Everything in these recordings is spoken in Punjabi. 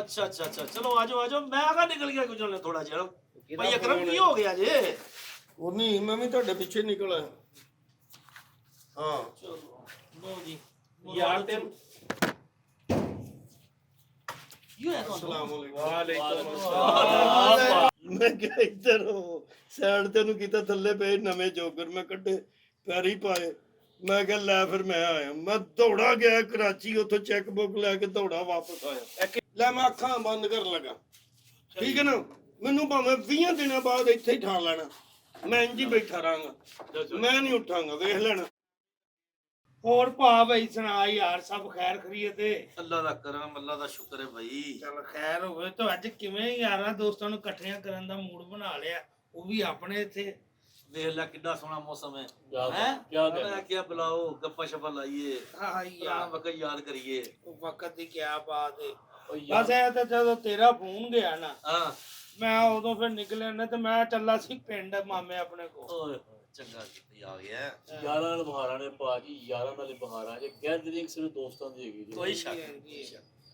अच्छा चलो आ जाओ मैं आगा निकल गया कुछ ने थोड़ा जिहा भाई अकरम की हो गया जे ਉਹ ਨਹੀਂ ਮੈਂ ਵੀ ਤੁਹਾਡੇ ਪਿੱਛੇ ਨਿਕਲ ਆਇਆ ਹਾਂ चलो लो जी यार ते ये है तो ਅਸਲਾਮ ਵਾਲੇਕੁਮ वालेकुम अस्सलाम। ਮੈਂ ਕਿਹਾ ਇੱਧਰ ਹੋ ਸਾਈਡ ਤੇ ਨੂੰ ਕੀਤਾ ਥੱਲੇ ਪਏ ਨਵੇਂ ਜੋਗਰ ਮੈਂ ਕੱਢੇ ਪੈਰੀ ਪਾਏ ਮੈਂ ਕਿਹਾ ਲੈ ਫਿਰ ਮੈਂ ਆਇਆ ਮੈਂ ਦੌੜਾ ਗਿਆ ਕਰਾਚੀ ਉੱਥੋਂ ਚੈੱਕ ਬੁੱਕ ਲੈ ਕੇ ਦੌੜਾ ਵਾਪਸ ਆਇਆ ਲੈ ਮੈਂ ਅੱਖਾਂ ਬੰਦ ਕਰਨ ਲੱਗਾ ਠੀਕ ਹੈ ਨਾ ਮੈਨੂੰ ਭਾਵੇਂ 20 ਦਿਨਾਂ ਬਾਅਦ ਇੱਥੇ ਹੀ ਠਾ ਲੈਣਾ ਮੈਂ ਇੰਜ ਹੀ ਬੈਠਾ ਰਹਾਂਗਾ ਮੈਂ ਨਹੀਂ ਉੱਠਾਂਗਾ ਵੇਖ ਲੈਣਾ और भा भाई सुना यार सब खैर खरीद है अल्लाह दा करम अल्लाह दा शुक्र है भाई चल खैर होवे तो अज किवें यारां दोस्तां नूं इकट्ठियां करन दा मूड बना लिया वो भी अपने इत्थे देख ला कितना सोहना मौसम है क्या मैं क्या बुलाओ गप्पा शप्पा लाइए हाँ पुराना यार वक्त याद करिए वक्त दी क्या बात है बस ऐ तो जदों तेरा फोन गया ना हां मैं उदों फिर निकले ने ते मैं चला सी पिंड मामे अपने को ओए चंगा किती आ गया ਯਾਰਾਂ ਨਾਲ ਬਹਾਰਾਂ ਨੇ ਭਾਜੀ ਯਾਰਾਂ ਨਾਲ ਬਹਾਰਾਂ ਜੇ ਗੈਦਰਿੰਗ ਸਿਰਫ ਦੋਸਤਾਂ ਦੀ ਹੈਗੀ ਜੀ कोई शक नहीं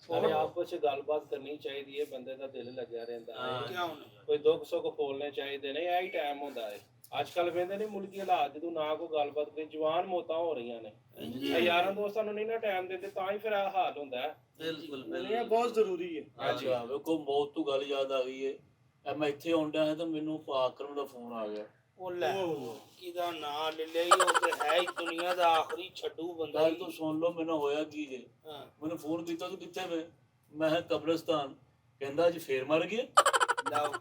और आपस च गलबात करनी चाहिए बंदे दा दिल लग्या रहंदा है क्या होना कोई दुख सुख बोलने चाहिए ने यही टाइम होंदा है आजकल वेंदे ने मुल्की हालात जदों ना कोई गलबात कोई जवान मौतां हो रही ने यारां दोस्तां नूं नहीं ना टाइम दिंदे तां ही फिर आ हाल होंदा है बिल्कुल ਇਹ बिल्कुल ਬਹੁਤ ਜ਼ਰੂਰੀ ਹੈ ਅੱਛਾ ਵੇਖੋ ਮੌਤ ਤੋਂ ਗੱਲ ਯਾਦ ਆ ਗਈ ਏ ਐ ਮੈਂ ਇੱਥੇ ਆਉਂਦਾ ਹਾਂ ਤਾਂ ਮੈਨੂੰ ਪਾਕਰਮ ਦਾ ਫੋਨ ਆ ਗਿਆ ਉਹ ਲੈ ਕਿਦਾ ਨਾਂ ਲੈ ਲਈ ਉਹ ਤੇ ਹੈ ਹੀ ਦੁਨੀਆ ਦਾ ਆਖਰੀ ਛੱਡੂ ਬੰਦਾ ਗੱਲ ਤੋਂ ਸੁਣ ਲਓ ਮੈਨੂੰ ਹੋਇਆ ਕੀ ਜੇ ਹਾਂ ਮੈਨੂੰ ਫੋਨ ਕੀਤਾ ਤੂੰ ਕਿੱਥੇ ਮੈਂ ਕਿਹਾ ਕਬਰਸਤਾਨ ਕਹਿੰਦਾ ਅੱਜ ਫੇਰ ਮਰ ਗਿਆ ਲਓ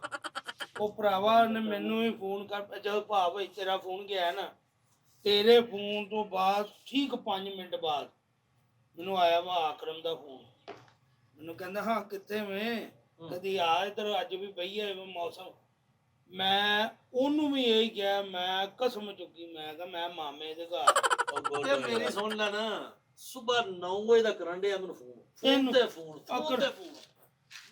ਉਹ ਭਰਾਵਾ ਨੇ ਮੈਨੂੰ ਵੀ ਫੋਨ ਕਰ ਜਦੋਂ ਭਾ ਭਾਈ ਤੇਰਾ ਫੋਨ ਗਿਆ ਨਾ ਤੇਰੇ ਫੋਨ ਤੋਂ ਬਾਅਦ ਠੀਕ 5 ਮਿੰਟ ਬਾਅਦ ਮੈਨੂੰ ਆਇਆ ਵਾ ਆਕਰਮ ਦਾ ਫੋਨ ਮੈਨੂੰ ਕਹਿੰਦਾ ਹਾਂ ਕਿੱਥੇ ਮੈਂ ਕਦੀ ਆ ਇਧਰ ਅੱਜ ਵੀ ਬਈਏ ਮੌਸਮ ਮੈਂ ਉਹਨੂੰ ਵੀ ਇਹੀ ਕਿਹਾ ਮੈਂ ਕਸਮ ਚੁੱਕੀ ਮੈਂ ਕਿਹਾ ਮੈਂ ਮਾਮੇ ਦੇ ਘਰ ਤੇ ਮੇਰੀ ਸੁਣ ਲੈ ਨਾ ਸਵੇਰ 9 ਵਜੇ ਦਾ ਕਰਨ ਡਿਆ ਮੈਨੂੰ ਫੋਨ ਤੇ ਫੋਨ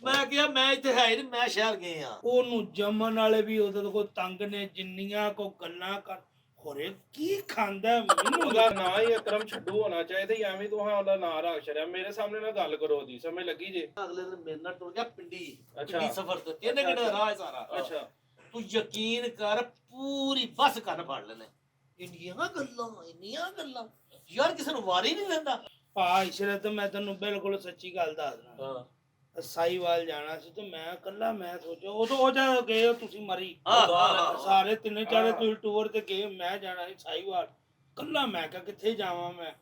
ਮੈਂ ਕਿਹਾ ਮੈਂ ਇੱਥੇ ਹੈ ਨਹੀਂ ਮੈਂ ਸ਼ਹਿਰ ਗਏ ਆ ਉਹਨੂੰ ਜੰਮਣ ਵਾਲੇ ਵੀ ਉਹਦੇ ਕੋਲ ਤੰਗ ਨੇ ਜਿੰਨੀਆਂ ਕੋ ਗੱਲਾਂ ਕਰ ਹੋਰੇ ਕੀ ਖਾਂਦਾ ਮੈਨੂੰ ਉਹਦਾ ਨਾਂ ਹੀ ਅਕਰਮ ਛੱਡੂ ਹੋਣਾ ਚਾਹੀਦਾ ਐਵੇਂ ਤੂੰ ਹਾਂ ਉਹਦਾ ਨਾਂ ਰੱਖ ਛੜਿਆ ਮੇਰੇ ਸਾਹਮਣੇ ਨਾਲ ਗੱਲ ਕਰੋ ਉਹਦੀ ਸਮਝ ਲੱਗੀ ਜੇ ਅਗਲੇ ਦਿਨ ਮੇਰੇ ਨਾਲ ਟੁਰ ਗਿਆ ਪਿੰਡੀ ਅੱਛਾ। ਪਿੰਡੀ ਸਫ਼ਰ ਤੇ 3 ਘੰਟੇ ਦਾ ਰਾਹ ਹੈ ਸਾਰਾ ਅੱਛਾ ਤੂੰ ਯਕੀਨ ਕਰ ਪੂਰੀ ਬੱਸ ਕੰਨ ਫੜ ਲੈਣੇ ਇੰਨੀਆਂ ਗੱਲਾਂ ਯਾਰ ਕਿਸੇ ਨੂੰ ਵਾਰੀ ਨਹੀਂ ਲੈਂਦਾ ਭਾ ਇਸ਼ਰਤ ਮੈਂ ਤੈਨੂੰ ਬਿਲਕੁਲ ਸੱਚੀ ਗੱਲ ਦੱਸਦਾ ਹਾਂ ਸਾਈਵਾਲ ਜਾਣਾ ਸੀ ਤੇ ਮੈਂ ਇਕੱਲਾ ਮੈਂ ਸੋਚਿਆ ਉਹ ਜਦ ਗਏ ਹੋ ਤੁਸੀਂ ਮਰੀ ਹਾਂ ਸਾਰੇ ਤਿੰਨੇ ਚਾਰੇ ਤੁਸੀਂ ਟੂਰ ਤੇ ਗਏ ਮੈਂ ਜਾਣਾ ਸੀ ਸਾਈਵਾਲ ਇਕੱਲਾ ਮੈਂ ਕਿਹਾ ਕਿੱਥੇ ਜਾਵਾਂ ਮੈਂ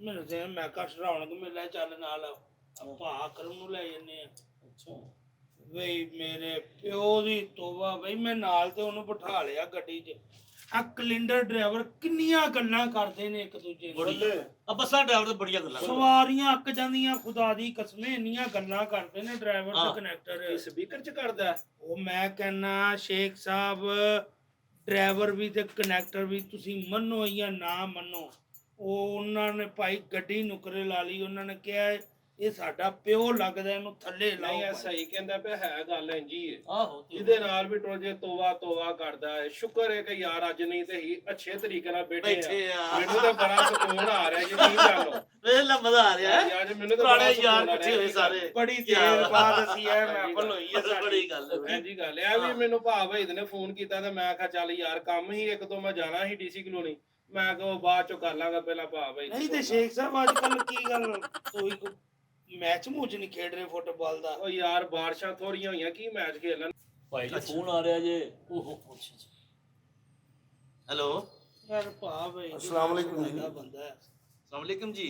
ਮੈਨੂੰ ਤੇ ਮੈਂ ਕਿਹਾ ਰੌਣਕ ਮੇਲਾ ਚੱਲ ਨਾਲ ਭਾ ਕਰਮ ਨੂੰ ਲੈ ਜੰਨੇ ਆ ਅੱਛਾ ਬਈ ਮੇਰੇ ਪਿਓ ਦੀ ਤੋਬਾ ਬਈ ਮੈਂ ਨਾਲ ਤੇ ਉਹਨੂੰ ਬਿਠਾ ਲਿਆ ਗੱਡੀ 'ਚ ਆ ਕਲਿੰਡਰ ਡਰਾਈਵਰ ਕਿੰਨੀਆਂ ਗੱਲਾਂ ਕਰਦੇ ਨੇ ਇੱਕ ਦੂਜੇ ਨਾਲ ਆ ਬੱਸਾਂ ਡਰਾਈਵਰ ਤੇ ਬੜੀਆਂ ਗੱਲਾਂ ਸਵਾਰੀਆਂ ਅੱਕ ਜਾਂਦੀਆਂ ਖੁਦਾ ਦੀ ਕਸਮੇ ਇੰਨੀਆਂ ਗੱਲਾਂ ਕਰਦੇ ਨੇ ਡਰਾਈਵਰ ਤੇ ਕਨੈਕਟਰ ਸਪੀਕਰ ਚ ਕਰਦਾ ਉਹ ਮੈਂ ਕਹਿੰਨਾ ਸ਼ੇਖ ਸਾਹਿਬ ਡਰਾਈਵਰ ਵੀ ਤੇ ਕਨੈਕਟਰ ਵੀ ਤੁਸੀਂ ਮੰਨੋ ਜਾਂ ਨਾ ਮੰਨੋ ਉਹ ਉਹਨਾਂ ਨੇ ਭਾਈ ਗੱਡੀ ਨੁਕਰੇ ਲਾ ਲਈ ਉਹਨਾਂ ਨੇ ਕਿਹਾ ਇਹ ਸਾਡਾ ਪਿਓ ਲੱਗਦਾ ਇਹਨੂੰ ਥੱਲੇ ਲਾਓ ਨਹੀਂ ਐ ਸਹੀ ਕਹਿੰਦਾ ਪਿਆ ਹੈ ਗੱਲ ਇੰਜੀ ਹੈ ਆਹੋ ਜਿਹਦੇ ਨਾਲ ਵੀ ਟੁਰ ਜੇ ਤੋਬਾ ਕਰਦਾ ਹੈ ਸ਼ੁਕਰ ਹੈ ਕਿ ਯਾਰ ਅੱਜ ਨਹੀਂ ਤੇ ਹੀ ਅੱਛੇ ਤਰੀਕੇ ਨਾਲ ਬੈਠੇ ਆ ਮੈਨੂੰ ਤਾਂ ਬੜਾ ਸਕੂਨ ਆ ਰਿਹਾ ਜੀ ਕੀ ਗੱਲ ਵੇਖ ਲੈ ਮਜ਼ਾ ਆ ਰਿਹਾ ਹੈ ਯਾਰ ਮੈਨੂੰ ਤਾਂ ਪੁਰਾਣੇ ਬੜਾ ਯਾਰ ਸਕੂਨ ਆ ਇਕੱਠੇ ਹੋਏ ਸਾਰੇ ਬੜੀ ਦੇਰ ਬਾਅਦ ਅਸੀਂ ਇਹ ਮਹਿਫਲ ਹੋਈ ਹੈ ਸਾਡੀ ਬੜੀ ਗੱਲ ਹੈ ਇੰਜੀ ਗੱਲ ਹੈ ਵੀ ਮੈਨੂੰ ਭਾ ਭਾਈ ਨੇ ਫੋਨ ਕੀਤਾ ਤੇ ਮੈਂ ਕਿਹਾ ਚੱਲ ਯਾਰ ਕੰਮ ਹੀ ਇੱਕ ਦੋ ਮੈਂ ਜਾਣਾ ਸੀ ਡੀਸੀ ਕਲੋਨੀ ਮੈਂ ਕਿਹਾ ਬਾਅਦ ਚੋਂ ਕਰ ਲਾਂਗਾ ਪਹਿਲਾਂ ਭਾ ਭਾਈ ਨਹੀਂ ਤੇ ਸ਼ੇਖ ਸਾਹਿਬ ਅੱਜ ਕੱਲ ਕੀ ਗੱਲ ਕੋਈ ਮੈਚ ਮੂਚ ਨਹੀਂ ਖੇਡ ਰਹੇ ਫੁੱਟਬਾਲ ਦਾ ਉਹ ਯਾਰ ਬਾਰਿਸ਼ਾਂ ਥੋੜੀਆਂ ਹੋਈਆਂ ਕੀ ਮੈਚ ਖੇਲਣ ਭਾਈ ਜੀ ਫੋਨ ਆ ਰਿਹਾ ਜੇ ਓਹੋ ਹੈਲੋ ਯਾਰ ਭਾ ਭਾਈ अस्सलाम वालेकुम जी। ਬੰਦਾ ਹੈ अस्सलाम वालेकुम जी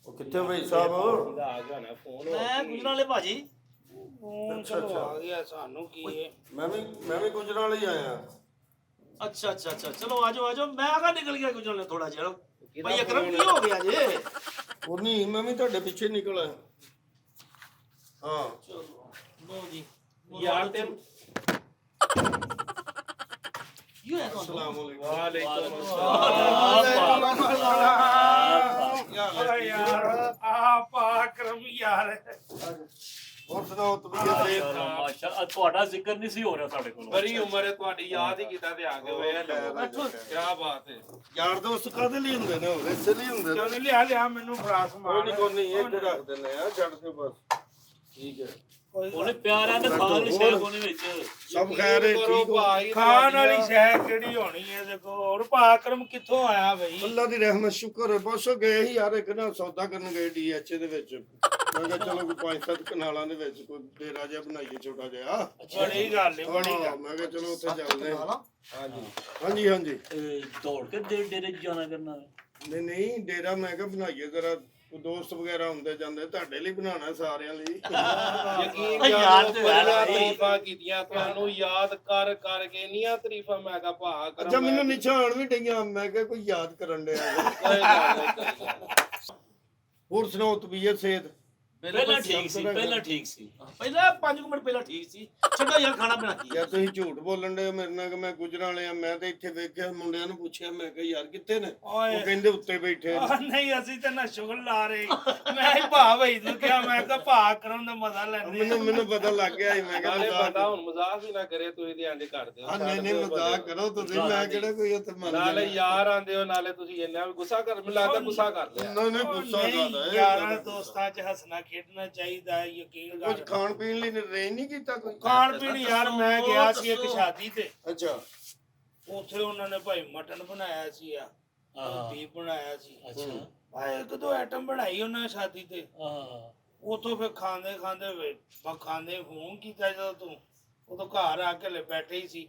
ਉਹ ਕਿੱਥੇ ਭਾਈ ਸਾਹਿਬ ਇਹਦਾ ਆ ਗਿਆ ਨਾ ਫੋਨ ਮੈਂ ਗੁਜਰਾਂ ਵਾਲੇ ਭਾਜੀ ਫੋਨ ਚਲੋ ਆ ਗਿਆ ਸਾਨੂੰ ਕੀ ਹੈ ਮੈਂ ਵੀ ਗੁਜਰਾਂ ਲਈ ਆਇਆ अच्छा चलो आ जाओ मैं आगा निकल गया गुजरने थोड़ा जिहा भाई अकरम की हो गया जे ਉਹ ਨਹੀਂ ਮੈਂ ਵੀ ਤੁਹਾਡੇ ਪਿੱਛੇ ਨਿਕਲ ਆਇਆ ਹਾਂ चलो लो जी ਯਾਰ ਤੇ ये है तो ਅਸਲਾਮ ਵਾਲੇਕੁਮ ਵਾਲੇਕੁਮ ਓਏ ਯਾਰ ਆ ਪਾਕਰਮ ਯਾਰ ਹੋਰ ਸੁਣਾਓ ਤਬੀਅਤ ਦੇ ਮਾਸ਼ਾ ਅੱਲਾ ਤੁਹਾਡਾ ਜ਼ਿਕਰ ਨਹੀਂ ਸੀ ਹੋ ਰਿਹਾ ਸਾਡੇ ਕੋਲ ਬੜੀ ਉਮਰ ਹੈ ਤੁਹਾਡੀ ਯਾਦ ਹੀ ਕੀਤਾ ਤੇ ਆ ਗਏ ਓਏ ਬੈਠੋ। ਕੀ ਬਾਤ ਹੈ ਯਾਰ ਦੋਸਤ ਕਾਹਦੇ ਲਈ ਹੁੰਦੇ ਨੇ ਇਸੇ ਲਈ ਹੁੰਦੇ ਨੇ ਚੱਲ ਲਿਆ ਮੈਨੂੰ ਫਰਾਸ ਮਾਰ ਕੋਈ ਨਹੀਂ ਇਹ ਰੱਖ ਦਿੰਦੇ ਆ ਛੱਡ ਦਿਓ ਬਸ ਠੀਕ ਹੈ ਉਹਨੇ ਪਿਆਰਾਂ ਦੇ ਖਾਣ ਲਈ ਸ਼ੇਰ ਕੋਨੇ ਵਿੱਚ ਸਭ ਖੈਰ ਹੈ, ਕਰੋ ਠੀਕ ਹੋ? ਭਾਈ ਖਾਣ ਵਾਲੀ ਸ਼ੈ ਕਿਹੜੀ ਹੋਣੀ ਹੈ ਦੇਖੋ ਹੋਰ ਪਾਕਰਮ ਕਿੱਥੋਂ ਆਇਆ ਬਈ ਅੱਲਾ ਦੀ ਰਹਿਮਤ ਸ਼ੁਕਰ ਹੈ। ਬਸ ਉਹ ਗਏ ਸੀ ਯਾਰ ਇੱਕ ਨਾ ਸੌਦਾ ਕਰਨ ਗਏ ਡੀਐਚਏ ਦੇ ਵਿੱਚ। ਮੈਂ ਕਿਹਾ ਚਲੋ ਕੋਈ 5-7 ਕਨਾਲਾਂ ਦੇ ਵਿੱਚ ਕੋਈ ਡੇਰਾ ਜਿਹਾ ਬਣਾਈਏ ਛੋਟਾ ਜਿਹਾ। ਬੜੀ ਗੱਲ ਹੈ ਬੜੀ ਹਾਂ, ਗੱਲ ਮੈਂ ਕਿਹਾ ਚਲੋ ਉੱਥੇ ਚੱਲਦੇ ਹਾਂ। ਹਾਂਜੀ ਹਾਂਜੀ ਹਾਂਜੀ ਦੌੜ ਕੇ ਡੇਰੇ 'ਚ ਜਾਣਾ ਕਰਨਾ ਨਹੀਂ ਨਹੀਂ ਡੇਰਾ ਮੈਂ ਕਿਹਾ ਬਣਾਈਏ ਜਰਾ, ਦੋਸਤ ਵਗੈਰਾ ਹੁੰਦੇ ਜਾਂਦੇ, ਤੁਹਾਡੇ ਲਈ ਬਣਾਉਣਾ ਸਾਰਿਆਂ ਲਈ। ਯਕੀਨ ਯਾਰ ਜਾਣੋ ਤੇ ਬੜੀਆਂ ਹੈ ਬਈ। ਤਾਰੀਫਾਂ ਕੀਤੀਆਂ ਤੁਹਾਨੂੰ ਯਾਦ ਕਰ ਕਰਕੇ ਨੀਆਂ ਤਾਰੀਫਾਂ ਮੈਂ ਕਿਹਾ ਭਾ ਕਰਮ ਅੱਛਾ ਮੈਨੂੰ ਨਿਸ਼ਾਨ ਵੀ ਡਈਆਂ, ਮੈਂ ਕਿਹਾ ਕੋਈ ਯਾਦ ਕਰਨ ਡਿਆ। ਕੋਈ ਗੱਲ ਨਹੀਂ। ਹੋਰ ਸੁਣਾਓ ਤਬੀਅਤ ਸਿਹਤ? ਪਹਿਲਾਂ ਠੀਕ ਸੀ ਪਹਿਲਾਂ ਠੀਕ ਸੀ ਪਹਿਲਾਂ 5 ਮਿੰਟ ਪਹਿਲਾਂ ਠੀਕ ਸੀ। ਛੱਡੋ ਯਾਰ ਖਾਣਾ ਪੀਣਾ ਕੀ ਯਾਰ ਤੁਸੀਂ ਝੂਠ ਬੋਲਣ ਦੇ ਮੇਰੇ ਨਾਲ ਕਿ ਮੈਂ ਗੁਜਰਾਂ ਵਾਲਿਆ। ਮੈਂ ਤਾਂ ਇੱਥੇ ਵੇਖਿਆ, ਮੁੰਡਿਆਂ ਨੂੰ ਪੁੱਛਿਆ, ਮੈਂ ਕਿਹਾ ਯਾਰ ਕਿੱਥੇ ਨੇ? ਓਏ ਉਹ ਕਹਿੰਦੇ ਉੱਤੇ ਬੈਠੇ ਨੇ। ਨਹੀਂ ਅਸੀਂ ਤਾਂ ਨਾ ਸ਼ੁਗਲ ਲਾ ਰਹੇ ਮੈਂ ਹੀ ਭਾ ਬਈ ਨੂੰ ਕਿਹਾ ਮੈਂ ਕਿਹਾ ਭਾ ਕਰਨ ਦਾ ਮਜ਼ਾ ਲੈਂਦੇ ਮੈਨੂੰ ਪਤਾ ਲੱਗ ਗਿਆ ਸੀ, ਮੈਂ ਕਿਹਾ ਨਾਲੇ ਮਜ਼ਾਕ ਬੰਦਾ ਹੁਣ ਮਜ਼ਾਕ ਹੀ ਨਾ ਕਰੇ ਤੁਸੀਂ ਤੇ ਇੰਜ ਕਰਦੇ ਹੋ ਹਾਂ ਨਹੀਂ ਨਹੀਂ ਮਜ਼ਾਕ ਕਰੋ ਤੁਸੀਂ, ਮੈਂ ਕਿਹੜਾ ਕੋਈ ਉੱਥੇ ਮੰਨ ਨਾਲੇ ਯਾਰ ਆਂਦੇ ਹੋ ਨਾਲੇ ਤੁਸੀਂ ਇੰਨਾ ਵੀ ਗੁੱਸਾ ਕਰ ਮੈਨੂੰ ਲੱਗਦਾ ਗੁੱਸਾ ਕਰ ਲਿਆ ਨਹੀਂ ਨਹੀਂ ਗੁੱਸਾ ਕਰਦਾ ਹੈ। ਯਾਰਾਂ ਦੋਸਤਾਂ 'ਚ ਹੱਸਣਾ ਖੇਡਣਾ ਚਾਹੀਦਾ ਹੈ, ਯਕੀਨ ਕੁਝ ਕਰ ਖਾਣ ਪੀਣ ਲਈ ਰੇਂਜ ਨਹੀਂ ਕੀਤਾ ਕੋਈ? ਖਾਣ ਪੀਣ ਯਾਰ ਮੈਂ ਗਿਆ ਸੀ ਇੱਕ ਸ਼ਾਦੀ ਤੇ ਅੱਛਾ ਉੱਥੇ ਉਹਨਾਂ ਨੇ ਭਾਈ ਮਟਨ ਬਣਾਇਆ ਸੀ ਆ ਹਾਂ ਬੀਫ ਬਣਾਇਆ ਸੀ ਅੱਛਾ ਭਾਈ ਇੱਕ ਦੋ ਆਈਟਮ ਬਣਾਈ ਉਹਨਾਂ ਨੇ ਸ਼ਾਦੀ ਤੇ ਹਾਂ ਉਥੋਂ ਫਿਰ ਖਾਂਦੇ ਖਾਂਦੇ ਫੋਨ ਕੀਤਾ ਜਦੋਂ ਤੂੰ ਉਦੋਂ ਘਰ ਆ ਕੇ ਲੈ ਬੈਠੇ ਹੀ ਸੀ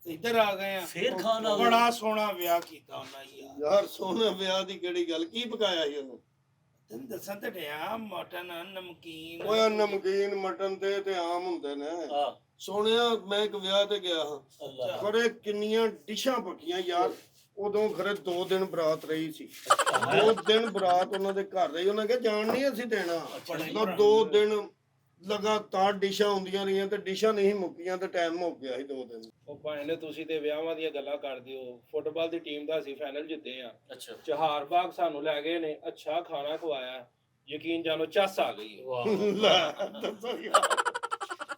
ਤੇ ਇੱਧਰ ਆ ਗਏ ਆ ਫੇਰ ਖਾਣਾ ਬੜਾ ਸੋਹਣਾ ਵਿਆਹ ਕੀਤਾ ਉਹਨਾਂ ਯਾਰ ਯਾਰ ਸੋਹਣਾ ਵਿਆਹ ਦੀ ਕਿਹੜੀ ਗੱਲ, ਕੀ ਪਕਾਇਆ ਸੀ ਉਹਨੂੰ? ਤੈਨੂੰ ਦੱਸਾਂ ਤੇ ਡਿਆ ਮਟਨ ਨਮਕੀਨ ਓਏ ਨਮਕੀਨ ਮਟਨ ਤੇ ਆਮ ਹੁੰਦੇ ਨੇ। ਹਾਂ ਸੋਹਣਿਆ ਮੈਂ ਇੱਕ ਵਿਆਹ ਤੇ ਗਿਆ ਹਾਂ, ਅੱਲਾ ਖਰੇ ਕਿੰਨੀਆਂ ਡਿਸ਼ਾਂ ਪੱਕੀਆਂ ਯਾਰ। ਉਦੋਂ ਖਰੇ 2 ਦਿਨ ਬਰਾਤ ਰਹੀ ਸੀ। 2 ਦਿਨ ਬਰਾਤ ਉਹਨਾਂ ਦੇ ਘਰ ਰਹੀ। ਉਹਨਾਂ ਕਿਹਾ ਜਾਣ ਨਹੀਂ ਅਸੀਂ ਦੇਣਾ। ਮਤਲਬ 2 ਦਿਨ ਲਗਾਤਾਰ ਡਿਸ਼ਾਂ ਹੁੰਦੀਆਂ ਰਹੀਆਂ ਤੇ ਡਿਸ਼ਾਂ ਨਹੀਂ ਮੁੱਕੀਆਂ ਤੇ ਟਾਈਮ ਮੁੱਕ ਗਿਆ ਸੀ 2 ਦਿਨ। ਉਹ ਭਾਈ ਨੇ ਤੁਸੀਂ ਤੇ ਵਿਆਹਾਂ ਦੀਆਂ ਗੱਲਾਂ ਕਰਦੇ ਹੋ। ਫੁੱਟਬਾਲ ਦੀ ਟੀਮ ਦਾ ਅਸੀਂ ਫਾਈਨਲ ਜਿੱਤੇ ਆ। ਅੱਛਾ ਚਹਾਰ ਬਾਗ ਸਾਨੂੰ ਲੈ ਗਏ ਨੇ, ਅੱਛਾ ਖਾਣਾ ਖਵਾਇਆ, ਯਕੀਨ ਜਾਣੋ ਚੱਸ ਆ ਗਈ ਹੈ। ਵਾਹ ਲੈ ਦੱਸੋ ਯਾਰ,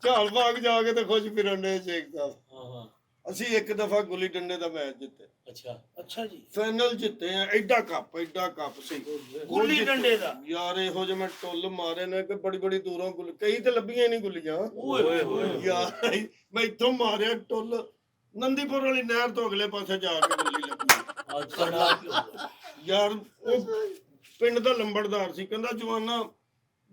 ਝਾਲ ਬਾਗ ਜਾ ਕੇ ਤੇ ਖੁਸ਼ ਫਿਰਨ ਦੇ ਸ਼ੇਖ ਸਾਹਿਬ। ਹਾਂ ਅਸੀਂ ਇੱਕ ਦਫਾ ਗੁੱਲੀ ਡੰਡੇ ਦਾ ਮੈਚ ਜਿੱਤੇ, ਅੱਛਾ ਅੱਛਾ ਜੀ ਫਾਈਨਲ ਜਿੱਤੇ ਆ। ਐਡਾ ਕੱਪ ਸੀ ਗੁੱਲੀ ਡੰਡੇ ਦਾ ਯਾਰ। ਇਹੋ ਜਿਹੇ ਮੈਂ ਟੁੱਲ ਮਾਰੇ ਨੇ ਕਿ ਬੜੀ ਬੜੀ ਦੂਰੋਂ ਗੁੱਲ, ਕਈ ਤੇ ਲੱਭੀਆਂ ਨਹੀਂ ਗੁੱਲੀਆਂ। ਓਏ ਹੋਏ ਯਾਰ ਮੈਂ ਇੱਥੋਂ ਮਾਰਿਆ ਟੁੱਲ, ਨੰਦੀਪੁਰ ਵਾਲੀ ਨਹਿਰ ਤੋਂ ਅਗਲੇ ਪਾਸੇ ਜਾ ਕੇ ਗੁੱਲੀ ਲੱਗੀ। ਅੱਜ ਕਰਨਾ ਯਾਰ ਉਹ ਪਿੰਡ ਦਾ ਲੰਬੜਦਾਰ ਸੀ, ਕਹਿੰਦਾ ਜਵਾਨਾ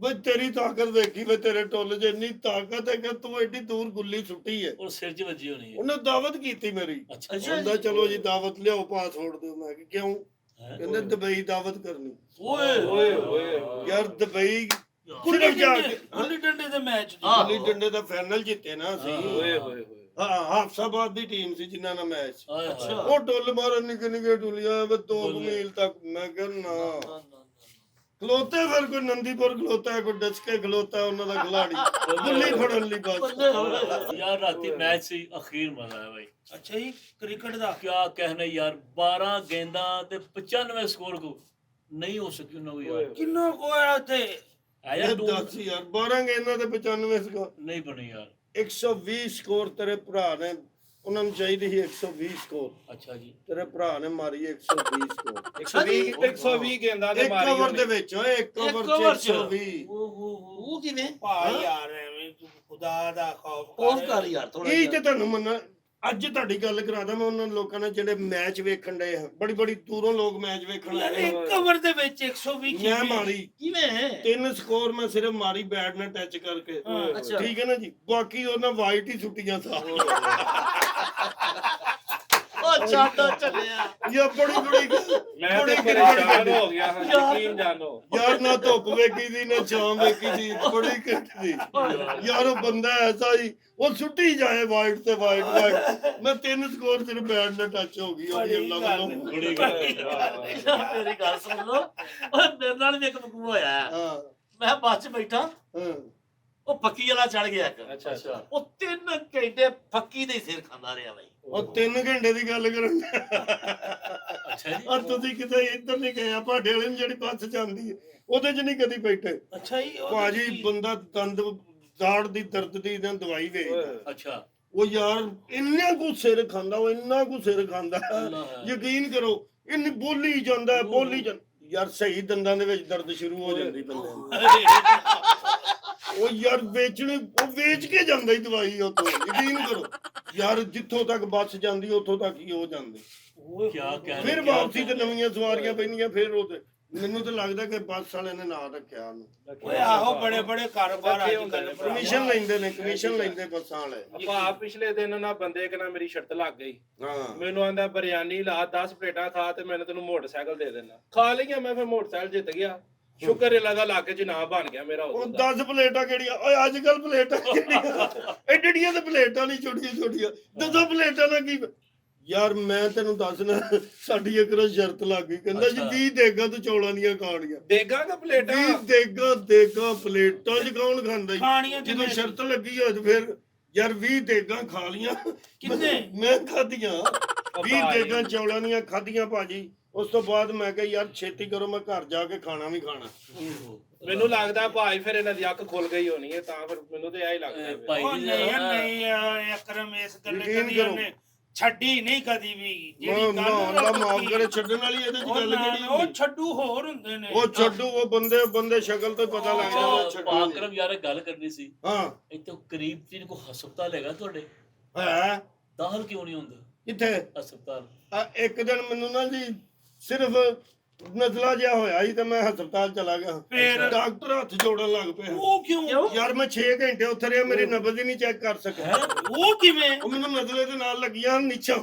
ਬਈ ਤੇਰੀ ਤਾਕਤ ਵੇਖੀ, ਵੇ ਤੇਰੇ ਟੁੱਲ 'ਚ ਇੰਨੀ ਤਾਕਤ ਹੈ ਕਿ ਤੂੰ ਐਡੀ ਦੂਰ ਗੁੱਲੀ ਸੁੱਟੀ ਹੈ। ਉਹ ਸਿਰ 'ਚ ਵੱਜੀ ਹੋਣੀ ਹੈ ਉਹਨੇ ਦਾਵਤ ਕੀਤੀ ਮੇਰੀ। ਅੱਛਾ ਕਹਿੰਦਾ ਚਲੋ ਜੀ ਦਾਵਤ ਲਿਆਓ, ਪਾਸਪੋਰਟ ਦਿਓ। ਮੈਂ ਕਿਹਾ ਕਿਉਂ? ਕਹਿੰਦੇ ਦੁਬਈ ਦਾਵਤ ਕਰਨੀ। ਓਏ ਓਏ ਹੋਏ ਹੋਏ। ਯਾਰ ਦੁਬਈ ਗੁੱਲੀ ਸਿਰਫ ਜਾ ਕੇ ਗੁੱਲੀ ਡੰਡੇ ਦੇ ਮੈਚ ਦੀ ਗੁੱਲੀ ਡੰਡੇ ਦਾ ਫਾਈਨਲ ਜਿੱਤੇ ਨਾ ਅਸੀਂ। ਹੋਏ ਹੋਏ ਹੋਏ। ਹਾਂ ਹਾਫਸਾਬਾਦ ਦੀ ਟੀਮ ਸੀ ਜਿਨ੍ਹਾਂ ਨਾਲ ਮੈਚ। ਅੱਛਾ ਉਹ ਟੁੱਲ ਮਾਰਨ ਨਿੱਕੇ ਨਿੱਕੇ ਟੁੱਲੀਆਂ ਵੇ 2 ਮੀਲ ਤੱਕ। ਮੈਂ ਕਿਹਾ ਨਾ ਖਲੋਤੇ, ਫਿਰ ਕੋਈ ਨੰਦੀਪੁਰ ਖਲੋਤਾ, ਕੋਈ ਡਸਕੇ ਖਲੋਤਾ, ਉਹਨਾਂ ਦਾ ਖਿਲਾੜੀ ਗੁੱਲੀ ਫੜਨ ਲਈ ਬਸ। ਯਾਰ ਰਾਤੀ ਮੈਚ ਸੀ, ਅਖੀਰ ਮਜ਼ਾ ਆਇਆ ਭਾਈ। ਅੱਛਾ ਜੀ ਕ੍ਰਿਕਟ ਦਾ ਕਿਆ ਕਹਿਣੇ ਯਾਰ, 12 ਗੇਂਦਾਂ ਤੇ 95 ਸਕੋਰ ਕੋ ਨਹੀਂ ਹੋ ਸਕੀ ਉਹਨਾਂ ਨੂੰ ਯਾਰ। ਕਿੰਨਾ ਕੋਇਆ ਉੱਥੇ ਆਇਆ ਇਹ ਤੂੰ ਦੱਸ ਯਾਰ 12 ਗੇਂਦਾਂ ਤੇ 95 ਸਕੋਰ। ਨਹੀਂ ਬਣੀ ਯਾਰ। 120 ਸਕੋਰ ਤੇਰੇ ਭਰਾ ਨੇ, ਉਹਨਾਂ ਨੂੰ ਚਾਹੀਦੀ ਸੀ 120 ਸਕੋਰ, ਅੱਛਾ ਜੀ ਤੇਰੇ ਭਰਾ ਨੇ ਮਾਰੀ 120 ਸਕੋਰ। 120 ਗੇਂਦਾਂ ਦੇ ਇੱਕ ਮਾਰੀ ਓਵਰ ਦੇ ਉਹਨੇ। ਵਿੱਚ ਓਏ, ਇੱਕ ਓਵਰ ਇੱਕ ਚ ਓਵਰ ਚ। 120। ਉਹ ਕਿਵੇਂ ਭਾਈ ਯਾਰ ਐਵੇਂ ਤੂੰ ਖੁਦਾ ਦਾ ਖੌਫ ਉਹ ਕਰ ਯਾਰ ਥੋੜਾ ਇਹ ਤੇ ਤੁਹਾਨੂੰ ਮੰਨ, ਅੱਜ ਤੁਹਾਡੀ ਗੱਲ ਕਰਾਦਾ ਮੈਂ ਉਹਨਾਂ ਲੋਕਾਂ ਨਾਲ ਜਿਹੜੇ ਮੈਚ ਵੇਖਣ ਡਏ ਆ। ਬੜੀ ਬੜੀ ਦੂਰੋਂ ਲੋਕ ਮੈਚ ਵੇਖਣ ਯਾਰ ਆਏ। ਇੱਕ ਓਵਰ ਦੇ ਵਿੱਚ 120 ਮੈਂ ਮਾਰੀ ਕਿਵੇਂ 3 ਸਕੋਰ, ਮੈਂ ਸਿਰਫ ਮਾਰੀ ਬੈਟ ਨਾਲ ਟੱਚ ਕਰਕੇ। ਅੱਛਾ ਠੀਕ ਹੈ ਨਾ ਜੀ, ਬਾਕੀ ਉਹਨਾਂ ਵਾਈਟ ਹੀ ਸੁੱਟੀਆਂ ਸਾਰੀਆਂ। ਉਹ ਛੱਡ ਚੱਲਿਆ ਯਾ ਬੜੀ ਬੜੀ ਮੈਂ ਤੇ ਪਰੇਸ਼ਾਨ ਹੋ ਗਿਆ ਹਾਂ, ਯਕੀਨ ਜਾਣੋ। ਯਾਰ ਨਾ ਧੁੱਪ ਵੇਖੀ ਸੀ ਨਾ ਛਾਂ ਵੇਖੀ ਸੀ, ਬੜੀ ਘੱਟ ਸੀ ਯਾਰ। ਉਹ ਬੰਦਾ ਐਸਾ ਹੀ, ਉਹ ਸੁੱਟੀ ਜਾਏ ਵਾਈਟ ਤੇ ਵਾਈਟ। ਮੈਂ 3 ਸਕੋਰ ਸਿਰਫ ਬੈਟ ਨਾਲ ਟੱਚ ਹੋ ਗਈ ਉਹਦੀ ਅੱਲਾ ਵੱਲੋਂ। ਬੜੀ ਗੱਲ ਮੇਰੀ ਗੱਲ ਸੁਣ ਲੋ। ਓਏ ਮੇਰੇ ਨਾਲ ਵੀ ਇੱਕ ਵਕੂਆ ਹੋਇਆ ਹੈ। ਹਾਂ ਮੈਂ ਬੱਸ 'ਚ ਬੈਠਾ, ਹਾਂ ਉਹ ਫੱਕੀ ਵਾਲਾ ਚੜ ਗਿਆ ਇੱਕ। ਅੱਛਾ ਅੱਛਾ। ਉਹ 3 ਘੰਟੇ ਫੱਕੀ ਦੇ ਸਿਰ ਖਾਂਦਾ ਰਿਹਾ ਬਾਈ। ਉਹ 3 ਘੰਟੇ ਦੀ ਗੱਲ ਕਰਨ ਅੱਛਾ ਜੀ ਔਰ ਤੁਸੀਂ ਕਿਤੇ ਇੱਧਰ ਨਹੀਂ ਗਏ? ਭਾਡੇ ਵਾਲੇ ਨੂੰ ਜਿਹੜੀ ਬੱਸ ਜਾਂਦੀ ਹੈ ਉਹਦੇ 'ਚ ਨਹੀਂ ਕਦੀ ਬੈਠੇ? ਅੱਛਾ ਜੀ ਭਾਜੀ ਬੰਦਾ ਦੰਦ ਦਾੜ ਦੀ ਦਰਦ ਦੀ ਨਾ ਦਵਾਈ ਵੇਚਦਾ। ਅੱਛਾ ਉਹ ਯਾਰ ਇੰਨਾ ਕੁ ਸਿਰ ਖਾਂਦਾ, ਉਹ ਇੰਨਾ ਕੁ ਸਿਰ ਖਾਂਦਾ, ਅੱਲਾ ਹੈ। ਯਕੀਨ ਕਰੋ। ਇੰਨੀ ਬੋਲੀ ਜਾਂਦਾ ਬੋਲੀ ਜਾਂਦਾ। ਯਾਰ ਸਹੀ ਦੰਦਾਂ ਦੇ ਵਿੱਚ ਦਰਦ ਸ਼ੁਰੂ ਹੋ ਜਾਂਦੀ ਬੰਦੇ ਨੂੰ। ਉਹ ਯਾਰ ਉਹ ਵੇਚ ਕੇ ਜਾਂਦਾ ਹੀ ਦਵਾਈ ਉੱਥੋਂ, ਯਕੀਨ ਕਰੋ ਯਾਰ, ਜਿੱਥੋਂ ਤੱਕ ਬੱਸ ਜਾਂਦੀ ਉੱਥੋਂ ਤੱਕ ਹੀ ਉਹ ਜਾਂਦੇ। ਫਿਰ ਵਾਪਸੀ ਤੇ ਨਵੀਆਂ ਸਵਾਰੀਆਂ ਪੈਂਦੀਆਂ, ਫਿਰ ਉਹ ਤੇ ਮੈਨੂੰ ਤਾਂ ਲੱਗਦਾ ਕਿ ਬੱਸ ਵਾਲਿਆਂ ਨੇ ਨਾਂ ਰੱਖਿਆ ਉਹਨੂੰ। ਓਏ ਆਹੋ ਬੜੇ ਬੜੇ ਕਾਰੋਬਾਰ ਅੱਜ ਕੱਲ ਕਮਿਸ਼ਨ ਲੈਂਦੇ ਨੇ, ਕਮਿਸ਼ਨ ਲੈਂਦੇ ਬੱਸਾਂ ਵਾਲੇ। ਭਾ ਪਿਛਲੇ ਦਿਨ ਨਾ ਬੰਦੇ ਕਿ ਨਾ ਮੇਰੀ ਸ਼ਰਤ ਲੱਗ ਗਈ, ਹਾਂ ਮੈਨੂੰ ਆਂਦਾ ਬਿਰਿਆਨੀ ਲਾ 10 ਪਲੇਟਾਂ ਖਾ ਤੇ ਮੈਨੂੰ ਤੈਨੂੰ ਮੋਟਰਸਾਈਕਲ ਦੇ ਦੇਣਾ। ਖਾ ਲਈਆਂ ਮੈਂ, ਫਿਰ ਮੋਟਰਸਾਈਕਲ ਜਿੱਤ ਗਿਆ। ਸ਼ੁਕਰ ਇਹ ਲੱਗਾ ਇਲਾਕੇ ਚ ਨਾਂ ਬਣ ਗਿਆ ਮੇਰਾ ਉਹ ਉਦੋਂ ਦਾ। 10 ਪਲੇਟਾਂ ਕਿਹੜੀਆਂ ਓਏ, ਅੱਜ ਕੱਲ ਪਲੇਟਾਂ ਕਿਹੜੀਆਂ ਐਡੀਆਂ ਤੇ ਪਲੇਟਾਂ ਨਹੀਂ, ਛੋਟੀਆਂ ਛੋਟੀਆਂ 10 ਪਲੇਟਾਂ ਦਾ ਕੀ ਯਾਰ। ਮੈਂ ਤੈਨੂੰ ਦੱਸਣਾ, ਸਾਡੀ ਇੱਕ ਵਾਰ ਸ਼ਰਤ ਲੱਗ ਗਈ, ਕਹਿੰਦਾ ਜੀ 20 ਦੇਗਾਂ ਤੂੰ ਚੌਲਾਂ ਦੀਆਂ ਖਾਣੀਆਂ। ਦੇਗਾ ਕਿ ਪਲੇਟਾਂ? 20 ਦੇਗਾਂ ਪਲੇਟਾਂ ਚ ਕੌਣ ਖਾਂਦਾ ਖਾਣੀਆਂ ਜੀ? ਜਦੋਂ ਸ਼ਰਤ ਲੱਗੀ ਹੋਏ ਤੇ ਫਿਰ ਯਾਰ 20 ਦੇਗਾਂ ਖਾ ਲੀਆਂ। ਕਿੰਨੇ? ਮੈਂ ਖਾਧੀਆਂ 20 ਦੇਗਾਂ ਚੌਲਾਂ ਦੀਆਂ ਖਾਧੀਆਂ ਭਾਜੀ। ਉਸ ਤੋਂ ਬਾਅਦ ਮੈਂ ਕਿਹਾ ਯਾਰ ਛੇਤੀ ਕਰੋ, ਮੈਂ ਘਰ ਜਾ ਕੇ ਖਾਣਾ ਵੀ ਖਾਣਾ। ਮੈਨੂੰ ਲੱਗਦਾ ਭਾਈ ਫਿਰ ਇਹਨਾਂ ਦੀ ਅੱਖ ਖੁੱਲ ਗਈ ਹੋਣੀ ਹੈ, ਤਾਂ ਫਿਰ ਮੈਨੂੰ ਤੇ ਇਹੀ ਲੱਗਦਾ। ਉਹ ਨਹੀਂ ਅਕਰਮ, ਇਸ ਗੱਲ ਕਦੀ ਉਹਨੇ ਛੱਡੀ ਨਹੀਂ ਕਦੀ ਵੀ। ਜਿਹੜੀ ਅੱਲਾ ਮਾਫ ਕਰੇ, ਛੱਡਣ ਵਾਲੀ ਇਹਦੇ ਚ ਗੱਲ ਕਿਹੜੀ? ਉਹ ਛੱਡੂ ਹੋਰ ਹੁੰਦੇ ਨੇ। ਉਹ ਛੱਡੂ, ਉਹ ਬੰਦੇ ਸ਼ਕਲ ਤੋਂ ਪਤਾ ਲੱਗ ਜਾਂਦਾ ਛੱਡੂ। ਪਾਕਰਮ ਯਾਰ ਗੱਲ ਕਰਨੀ ਸੀ। ਹਾਂ ਇੱਥੇ ਕਰੀਬ ਚ ਕੋਈ ਹਸਪਤਾਲ ਹੈਗਾ ਤੁਹਾਡੇ? ਹੈ ਦਾਖਲ ਕਿਉਂ ਨਹੀਂ ਹੁੰਦਾ ਕਿੱਥੇ? ਹਸਪਤਾਲ। ਇੱਕ ਦਿਨ ਮੈਨੂੰ ਨਾ ਜੀ ਸਿਰਫ ਨਜ਼ਲਾ ਜਿਹਾ ਹੋਇਆ ਸੀ ਤੇ ਮੈਂ ਹਸਪਤਾਲ ਚਲਾ ਗਿਆ। ਫਿਰ ਡਾਕਟਰ ਹੱਥ ਜੋੜਨ ਲੱਗ ਪਿਆ। ਉਹ ਕਿਉਂ? ਯਾਰ ਮੈਂ 6 ਘੰਟੇ ਉੱਥੇ ਰਿਹਾ, ਮੇਰੀ ਨਬਜ਼ ਹੀ ਨਹੀਂ ਚੈੱਕ ਕਰ ਸਕਿਆ। ਉਹ ਕਿਵੇਂ? ਉਹ ਮੈਨੂੰ ਨਜ਼ਲੇ ਦੇ ਨਾਲ ਲੱਗੀਆਂ ਨਿਛਾਂ।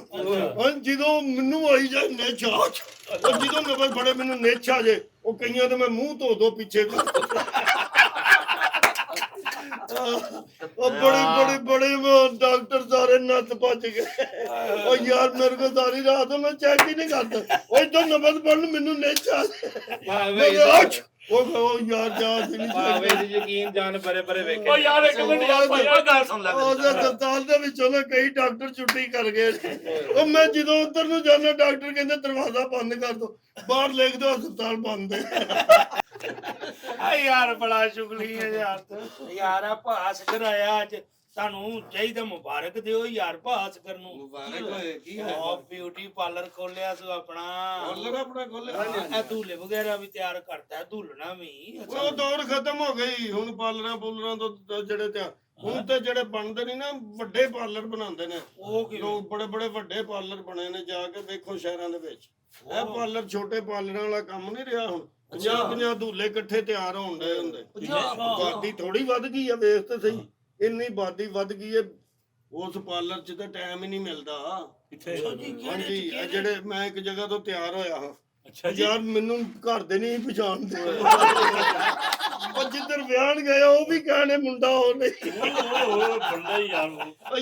ਹੁਣ ਜਦੋਂ ਮੈਨੂੰ ਆਈ ਜਾ ਨਿਛਾਂ, ਉਹ ਜਦੋਂ ਨਬਜ਼ ਫੜੇ ਮੈਨੂੰ ਨਿਛਾਂ ਜੇ, ਉਹ ਕਈਆਂ ਤੇ ਮੈਂ ਮੂੰਹ ਧੋ ਪਿੱਛੇ ਉਹ ਬੜੇ ਡਾਕਟਰ ਸਾਰੇ ਨੱਤ ਭੱਜ ਗਏ। ਉਹ ਯਾਰ ਮੇਰੇ ਕੋਲ ਸਾਰੀ ਰਾਤ ਮੈਂ ਚੈੱਕ ਹੀ ਨਹੀਂ ਕਰਦਾ। ਉਹ ਇਦੋਂ ਨਬਜ਼ ਪੜਨ ਮੈਨੂੰ ਨਿਛਾਂ ਉਹ ਯਾਰ ਜਾ ਭਾਵੇਂ ਦੀ ਯਕੀਨ ਜਾਨ ਬਰੇ ਵੇਖੇ। ਓ ਯਾਰ ਇੱਕ ਮਿੰਟ ਯਾਰ ਭਾਈ ਉਹ ਗੱਲ ਸੁਣ ਲੈ। ਉਹਦੇ ਹਸਪਤਾਲ ਦੇ ਵਿੱਚੋਂ ਨਾ ਕਈ ਡਾਕਟਰ ਛੁੱਟੀ ਕਰ ਗਏ। ਉਹ ਮੈਂ ਜਦੋਂ ਉੱਧਰ ਨੂੰ ਜਾਂਦਾ, ਡਾਕਟਰ ਕਹਿੰਦੇ ਦਰਵਾਜ਼ਾ ਬੰਦ ਕਰ ਦੋ, ਬਾਹਰ ਲਿਖ ਦੋ ਹਸਪਤਾਲ ਬੰਦ ਹੈ। ਆ ਯਾਰ ਬੜਾ ਸ਼ੁਕਰੀਆ ਯਾਰ ਆ ਭਾਸ ਕਰਾਇਆ ਅੱਜ। ਤੁਹਾਨੂੰ ਚਾਹੀਦਾ ਮੁਬਾਰਕ ਦਿਓ ਯਾਰ ਭਾਸ ਕਰਨ ਨੂੰ। ਮੁਬਾਰਕ ਹੋਏ, ਕੀ ਹੈ? ਉਹ ਬਿਊਟੀ ਪਾਰਲਰ ਖੋਲਿਆ ਸੋ ਆਪਣਾ। ਆਪਣਾ ਖੋਲਿਆ। ਇਹ ਧੂਲੇ ਵਗੈਰਾ ਵੀ ਤਿਆਰ ਕਰਦਾ, ਧੂਲਣਾ ਵੀ। ਉਹ ਦੌਰ ਖਤਮ ਹੋ ਗਈ ਹੁਣ। ਪਾਰਲਰਾਂ ਤੋਂ ਜਿਹੜੇ ਤੇ ਹੁਣ ਤੇ ਜਿਹੜੇ ਬਣਦੇ ਨਹੀਂ ਨਾ, ਵੱਡੇ ਪਾਰਲਰ ਬਣਾਉਂਦੇ ਨੇ। ਉਹ ਬੜੇ ਵੱਡੇ ਪਾਰਲਰ ਬਣੇ ਨੇ, ਜਾ ਕੇ ਵੇਖੋ ਸ਼ਹਿਰਾਂ ਦੇ ਵਿੱਚ। ਇਹ ਪਾਰਲਰ ਛੋਟੇ ਪਾਰਲਰਾਂ ਵਾਲਾ ਕੰਮ ਨਹੀਂ ਰਿਹਾ ਹੁਣ। 50 ਧੂਲੇ ਇਕੱਠੇ ਤਿਆਰ ਹੋਣ ਦੇ ਹੁੰਦੇ। ਆਬਾਦੀ ਥੋੜੀ ਵੱਧ ਗਈ ਆ, ਵੇਖ ਤੇ ਸਹੀ, ਇੰਨੀ ਆਬਾਦੀ ਵੱਧ ਗਈ ਹੈ। ਉਸ ਪਾਰਲਰ 'ਚ ਤਾਂ ਟਾਈਮ ਹੀ ਨਹੀਂ ਮਿਲਦਾ। ਹਾਂਜੀ, ਇਹ ਜਿਹੜੇ ਮੈਂ ਇੱਕ ਜਗ੍ਹਾ ਤੋਂ ਤਿਆਰ ਹੋਇਆ ਹਾਂ। ਯਾਰ ਮੈਨੂੰ ਘਰ ਦੇ ਨਹੀਂ ਪਛਾਣਦੇ। ਉਹ ਜਿੱਧਰ ਵਿਆਹ ਗਏ ਉਹ ਵੀ ਕਹਿਣੇ ਮੁੰਡਾ ਹੋ ਨਹੀਂ। ਬੰਦਾ ਹੀ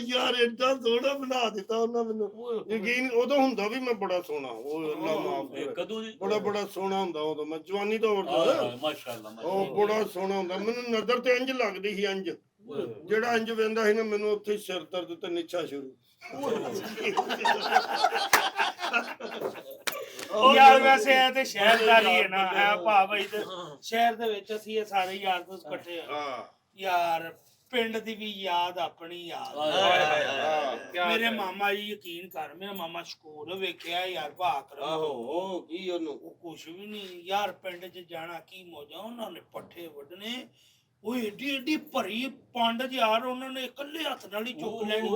ਯਾਰ ਏਡਾ ਸੋਹਣਾ ਬਣਾ ਦਿੱਤਾ ਉਹਨਾਂ ਮੈਨੂੰ, ਯਕੀਨ ਉਦੋਂ ਹੁੰਦਾ ਵੀ ਮੈਂ ਬੜਾ ਸੋਹਣਾ। ਉਹ ਅੱਲਾ ਮਾਫ ਕਰੇ, ਕਦੋਂ ਜੀ? ਬੜਾ ਸੋਹਣਾ ਹੁੰਦਾ ਉਦੋਂ ਮੈਂ, ਜਵਾਨੀ ਤੋਂ ਮਾਸ਼ਾਅੱਲਾ। ਉਹ ਬੜਾ ਸੋਹਣਾ ਹੁੰਦਾ। ਮੈਨੂੰ ਨਜ਼ਰ ਤੇ ਇੰਜ ਲੱਗਦੀ ਸੀ, ਇੰਜ ਜਿਹੜਾ ਇੰਜ ਵੇਂਦਾ ਸੀ ਨਾ, ਮੈਨੂੰ ਉੱਥੇ ਸਿਰ ਦਰਦ ਤੇ ਨਿੱਛਾ ਸ਼ੁਰੂ। ਯਾਰ ਵੈਸੇ ਇਹ ਤੇ ਸ਼ਹਿਰਦਾਰੀ ਹੈ ਨਾ, ਇਹ ਭਾਵੇਂ ਸ਼ਹਿਰ ਦੇ ਵਿੱਚ ਅਸੀਂ ਇਹ ਸਾਰੇ ਯਾਰ ਦੋਸਤ ਇਕੱਠੇ ਆ ਯਾਰ। ਪਿੰਡ ਦੀ ਵੀ ਯਾਦ, ਆਪਣੀ ਯਾਦ। ਮੇਰੇ ਮਾਮਾ ਜੀ, ਯਕੀਨ ਕਰ, ਮੇਰਾ ਮਾਮਾ ਸ਼ਕੂਰ ਵੇਖਿਆ ਯਾਰ ਭਾਕਰ। ਆਹੋ ਕੀ ਉਹਨੂੰ ਕੁਛ ਵੀ ਨਹੀਂ ਯਾਰ, ਪਿੰਡ 'ਚ ਜਾਣਾ ਕੀ ਮੌਜਾ। ਉਹਨਾਂ ਨੇ ਪੱਠੇ ਵੱਢਣੇ, ਉਹ ਏਡੀ ਭਰੀ ਪੰਡ ਯਾਰ, ਉਹਨਾਂ ਨੇ ਇਕੱਲੇ ਹੱਥ ਨਾਲ ਹੀ ਚੁੱਕ ਲੈਣੀ।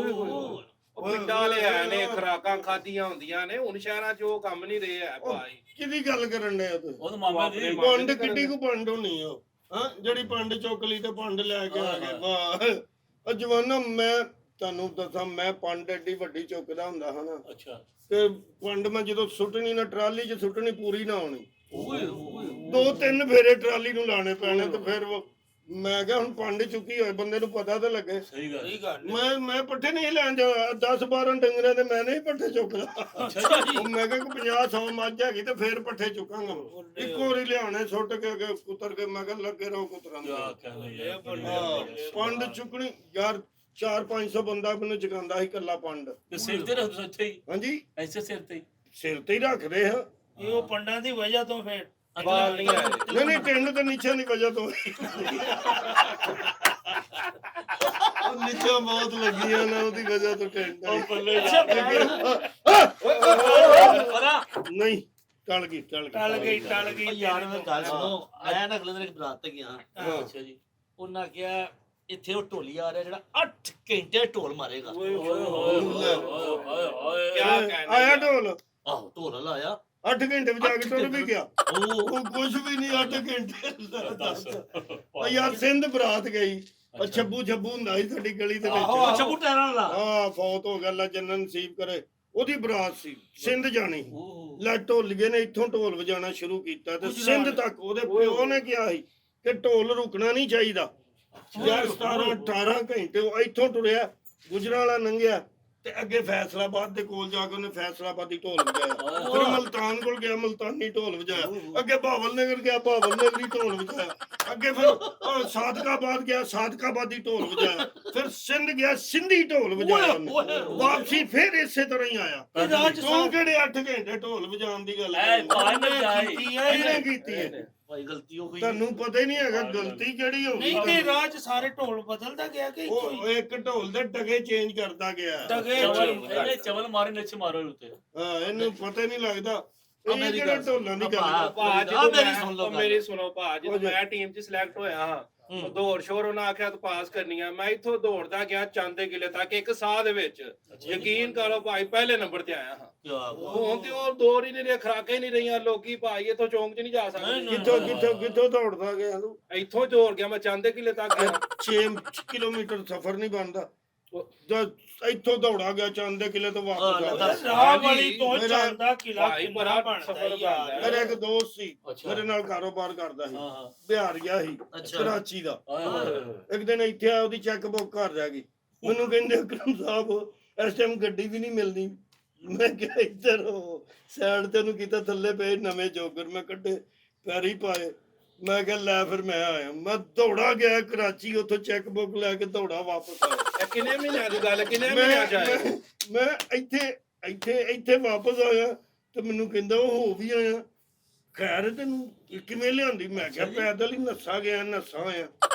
ਉਹ ਪਿੰਡਾਂ ਵਾਲੇ ਆਏ ਨੇ, ਖਰਾਕਾਂ ਖਾਧੀਆਂ ਹੁੰਦੀਆਂ ਨੇ। ਹੁਣ ਸ਼ਹਿਰਾਂ 'ਚ ਉਹ ਕੰਮ ਨਹੀਂ ਰਿਹਾ ਭਾਈ। ਕਿਹਦੀ ਗੱਲ ਕਰਨ ਡਿਆ ਤੂੰ? ਉਹ ਮਾਮਾ ਜੀ ਪੰਡ ਕਿੱਡੀ ਕੁ ਪੰਡ ਹੋਣੀ ਆ? ਹਾਂ, ਜਿਹੜੀ ਪੰਡ ਚੁੱਕ ਲਈ ਤੇ ਪੰਡ ਲੈ ਕੇ ਆ ਗਏ। ਵਾਹ ਜਵਾਨਾ, ਮੈਂ ਤੁਹਾਨੂੰ ਦੱਸਾਂ, ਮੈਂ ਪੰਡ ਏਡੀ ਵੱਡੀ ਚੁੱਕਦਾ ਹੁੰਦਾ ਹਨਾ। ਅੱਛਾ। ਤੇ ਪੰਡ ਮੈਂ ਜਦੋਂ ਸੁੱਟਣੀ ਨਾ, ਟਰਾਲੀ 'ਚ ਸੁੱਟਣੀ, ਪੂਰੀ ਨਾ ਆਉਣੀ। 2-3 ਫੇਰੇ ਟਰਾਲੀ ਨੂੰ ਲਾਣੇ ਪੈਣੇ। ਤੇ ਫਿਰ ਮੈਂ ਕਿਹਾ ਹੁਣ ਪੰਡ ਚੁੱਕੀ ਹੋਏ, ਬੰਦੇ ਨੂੰ ਪਤਾ ਤਾਂ ਲੱਗੇ। ਸਹੀ ਗੱਲ। ਮੈਂ ਪੱਠੇ ਨਹੀਂ ਲੈਣ ਜਾ, 10-12 ਡੰਗਰਾਂ ਦੇ ਮੈਂ ਨਹੀਂ ਪੱਠੇ ਚੁੱਕਦਾ। ਮੈਂ ਕਿਹਾ 50-100 ਮੱਝ ਹੈਗੀ ਤੇ ਫੇਰ ਪੱਠੇ ਚੁੱਕਾਂਗਾ। ਇੱਕੋ ਵਾਰੀ ਲਿਆਉਣੇ ਸੁੱਟ ਕੇ ਕੁੱਤਰ ਕੇ। ਮੈਂ ਕਿਹਾ ਲੱਗੇ ਰਹੋ ਕੁੱਤਰਾਂ ਦੇ। ਪੰਡ ਚੁੱਕਣੀ ਯਾਰ, 400-500 ਬੰਦਾ ਮੈਨੂੰ ਜਗਾਉਂਦਾ ਸੀ ਕੱਲਾ ਪੰਡ। ਸਿਰ ਤੇ ਰੱਖ ਇੱਥੇ ਹੀ? ਹਾਂਜੀ, ਐਸੇ ਸਿਰ ਤੇ ਹੀ ਰੱਖਦੇ ਹਾਂ। ਇਹ ਉਹ ਪੰਡਾਂ ਦੀ ਵਜ੍ਹਾ ਤੋਂ ਫਿਰ ਬਾਲ ਨਹੀਂ ਆਏ। ਨਹੀਂ ਟਿੰਡ ਤੇ ਨੀਚੇ ਦੀ ਵਜ੍ਹਾ ਤੋਂ। ਨੀਚੇ ਬਹੁਤ ਲੱਗੀਆਂ ਨਾ, ਉਹਦੀ ਵਜ੍ਹਾ ਤੋਂ ਟਿੰਡ। ਨਹੀਂ ਟਲ ਗਈ ਟਲ ਗਈ ਉਹ ਯਾਰ ਮੈਂ ਗੱਲ ਸੁਣੋ, ਮੈਂ ਨਾ ਅਗਲੇ ਦਿਨ ਇੱਕ ਬਰਾਤ ਤੇ ਗਿਆ, ਹਾਂ। ਅੱਛਾ ਜੀ। ਉਹਨਾਂ ਕਿਹਾ ਇੱਥੇ ਉਹ ਢੋਲੀ ਆ ਰਿਹਾ ਜਿਹੜਾ 8 ਘੰਟੇ ਢੋਲ ਮਾਰੇਗਾ। ਓਏ ਹੋਏ ਹੋਏ ਹੋਏ ਹੋਏ ਹੋਏ। ਕਿਆ ਕਹਿਣਾ ਆਇਆ ਯਾਰ। ਢੋਲ ਆਹੋ ਢੋਲ ਲਾਇਆ 8 ਘੰਟੇ ਵਜਾ ਕੇ ਟੁਰ ਵੀ ਗਿਆ। ਉਹ ਉਹ ਕੁਝ ਵੀ ਨਹੀਂ 8 ਘੰਟੇ ਦੱਸ। ਉਹ ਯਾਰ ਸਿੰਧ ਬਰਾਤ ਗਈ। ਉਹ ਛੱਬੂ ਹੁੰਦਾ ਸੀ ਸਾਡੀ ਗਲੀ ਦੇ ਆਹੋ, ਵਿੱਚ। ਅੱਛਾ ਬੁੱਟਾ ਲਾ ਹਾਂ ਫੌਤ ਹੋ ਗਿਆ, ਅੱਲਾ ਜੰਨਤ ਨਸੀਬ ਕਰੇ। ਉਹਦੀ ਬਰਾਤ ਸੀ, ਸਿੰਧ ਜਾਣੀ। ਉਹ ਲੈ ਢੋਲੀਏ ਨੇ ਇੱਥੋਂ ਢੋਲ ਵਜਾਣਾ ਸ਼ੁਰੂ ਕੀਤਾ ਤੇ ਗੁਜਰਾਤ। ਸਿੰਧ ਤੱਕ ਉਹਦੇ ਪਿਓ ਨੇ ਕਿਹਾ ਸੀ ਕਿ ਢੋਲ ਰੁਕਣਾ ਨਹੀਂ ਚਾਹੀਦਾ। ਯਾਰ 17-18 ਘੰਟੇ ਉਹ ਇੱਥੋਂ ਟੁਰਿਆ, ਗੁਜਰਾਂਵਾਲਾ ਲੰਘਿਆ ਤੇ ਅੱਗੇ ਫੈਸਲਾਬਾਦ ਦੇ ਕੋਲ ਜਾ ਕੇ ਉਹਨੇ ਫੈਸਲਾਬਾਦੀ ਢੋਲ ਵਜਾਇਆ। ਫਿਰ ਮਲਤਾਨ ਕੋਲ ਗਿਆ, ਮਲਤਾਨੀ ਢੋਲ ਵਜਾਇਆ। ਅੱਗੇ ਭਾਵਲ ਨਗਰ ਗਿਆ, ਭਾਵਲ ਨਗਰੀ ਢੋਲ ਵਜਾਇਆ। ਅੱਗੇ ਫਿਰ ਸਾਦਕਾਬਾਦ ਗਿਆ, ਸਾਦਕਾਬਾਦੀ ਢੋਲ ਵਜਾਇਆ। ਫਿਰ ਸਿੰਧ ਗਿਆ, ਸਿੰਧੀ ਢੋਲ ਵਜਾਇਆ ਉਹਨੇ। ਵਾਪਸੀ ਫਿਰ ਇਸੇ ਤਰ੍ਹਾਂ ਹੀ ਆਇਆ। ਤੂੰ ਕਿਹੜੇ 8 ਘੰਟੇ ਢੋਲ ਵਜਾਉਣ ਦੀ ਗੱਲ ਐ ਕਰਦੀ? ਭਾਈ ਨੇ ਜਾਈ। ਇਹਨੇ ਕੀਤੀ ਹੈ। ਭਾਈ ਗਲਤੀ ਹੋ ਗਈ। ਤੁਹਾਨੂੰ ਪਤਾ ਹੀ ਨਹੀਂ ਹੈਗਾ ਗਲਤੀ ਕਿਹੜੀ ਹੋ ਨਹੀਂ ਤੇ ਗਈ। ਰਾਹ 'ਚ ਸਾਰੇ ਢੋਲ ਬਦਲਦਾ ਗਿਆ ਕਿ ਇੱਕੋ ਉਹ ਹੀ? ਇੱਕ ਢੋਲ ਦੇ ਟਗੇ ਚੇਂਜ ਕਰਦਾ ਗਿਆ। ਟਗੇ ਚਵਲ change ਕਰ- ਇਹਨੇ ਚਵਲ ਮਾਰੇ ਨਿਚ ਮਾਰੋ ਉੱਤੇ। ਹਾਂ ਇਹਨੂੰ ਪਤਾ ਹੀ ਨਹੀਂ ਲੱਗਦਾ ਇਹ ਮੇਰੀ ਕਿਹੜੇ ਗੱਲ ਢੋਲਾਂ ਦੀ ਗੱਲ ਆਪਾਂ- ਭਾ ਆਹ ਜਦੋਂ ਮੇਰੀ ਸੁਣ ਲਓ ਗੱਲ। ਮੇਰੀ ਸੁਣੋ ਭਾ ਜਦੋਂ ਮੈਂ ਟੀਮ 'ਚ ਸਿਲੈਕਟ ਹੋਇਆ ਹਾਂ ਹੂੰ। ਦੌੜ ਸ਼ੋਰ ਉਹਨਾਂ ਆਖਿਆ ਤੂੰ ਪਾਸ ਕਰਨੀ ਆ। ਮੈਂ ਇੱਥੋਂ ਦੌੜਦਾ ਗਿਆ ਚੰਦ ਦੇ ਕਿਲੇ ਤੱਕ ਇੱਕ ਸਾਹ ਦੇ ਵਿੱਚ। ਯਕੀਨ ਕਰੋ ਭਾਈ ਪਹਿਲੇ ਨੰਬਰ ਤੇ ਆਇਆ ਹਾਂ। ਕਿਆ ਬਾਤ। ਹੁਣ ਤੇ ਉਹ ਦੌੜ ਹੀ ਨਹੀਂ ਰਹੇ, ਖਰਾਕਾਂ ਹੀ ਨਹੀਂ ਰਹੀਆਂ। ਲੋਕੀ ਭਾਈ ਇੱਥੋਂ ਚੌਂਕ 'ਚ ਨਹੀਂ ਜਾ ਸਕਦੇ। ਕਿੱਥੋਂ ਦੌੜਦਾ ਗਿਆ ਤੂੰ? ਇੱਥੋਂ ਦੌੜ ਗਿਆ ਮੈਂ ਚੰਦ ਦੇ ਕਿਲੇ ਤੱਕ ਗਿਆ। 6 ਕਿਲੋਮੀਟਰ ਸਫ਼ਰ ਨਹੀਂ ਬਣਦਾ। ਇੱਥੋਂ ਦੌੜਾ ਗਿਆ ਚੰਦ ਦੇ ਕਿਲੇ ਤੋਂ ਵਾਪਸ ਆ ਦੱਸ। ਗਿਆ। ਰਾਹ ਵਾਲੀ ਤੋਂ ਮੇਰਾ- ਜਾਂਦਾ ਕਿਲਾ ਭਾਈ ਕਿੰਨਾ ਬੜਾ ਬਣਦਾ ਸਫ਼ਰ ਯਾਰ। ਬਣਦਾ। ਮੇਰਾ ਇੱਕ ਦੋਸਤ ਸੀ, ਅੱਛਾ। ਮੇਰੇ ਨਾਲ ਕਾਰੋਬਾਰ ਕਰਦਾ ਸੀ, ਹਾਂ ਹਾਂ ਬਿਹਾਰ ਗਿਆ ਸੀ ਅੱਛਾ। ਕਰਾਚੀ ਦਾ। ਆਏ ਹੋਏ ਹੋਏ। ਇੱਕ ਦਿਨ ਇੱਥੇ ਆਇਆ, ਉਹਦੀ ਚੈੱਕ ਬੁੱਕ ਘਰ ਰਹਿ ਗਈ। ਮੈਨੂੰ ਕਹਿੰਦੇ ਅਕਰਮ ਸਾਹਿਬ ਇਸ ਟਾਈਮ ਗੱਡੀ ਵੀ ਨਹੀਂ ਮਿਲਣੀ। ਮੈਂ ਕਿਹਾ ਇੱਧਰ ਸਾਈਡ ਤੇ ਨੂੰ ਕੀਤਾ, ਥੱਲੇ ਪਏ ਨਵੇਂ ਜੋਗਰ ਮੈਂ ਕੱਢੇ, ਪੈਰੀ ਪਾਏ। ਮੈਂ ਕਿਹਾ ਲੈ ਫਿਰ ਮੈਂ ਆਇਆ। ਮੈਂ ਦੌੜਾ ਗਿਆ ਕਰਾਚੀ, ਉੱਥੋਂ ਚੈੱਕ ਬੁੱਕ ਲੈ ਕੇ ਦੌੜਾ ਵਾਪਸ ਆਇਆ। ਇਹ ਕਿੰਨੇ ਮਹੀਨਿਆਂ ਦੀ ਗੱਲ, ਕਿੰਨੇ ਮਹੀਨਿਆਂ 'ਚ ਆਇਆ? ਮੈਂ ਇੱਥੇ ਵਾਪਸ ਆਇਆ ਤੇ ਮੈਨੂੰ ਕਹਿੰਦਾ ਉਹ ਹੋ ਵੀ ਆਇਆ। ਖੈਰ ਤੈਨੂੰ ਕਿਵੇਂ ਲਿਆਂਦੀ? ਮੈਂ ਕਿਹਾ ਪੈਦਲ ਹੀ ਨੱਸਾ ਗਿਆ, ਨੱਸਾ ਆਇਆ।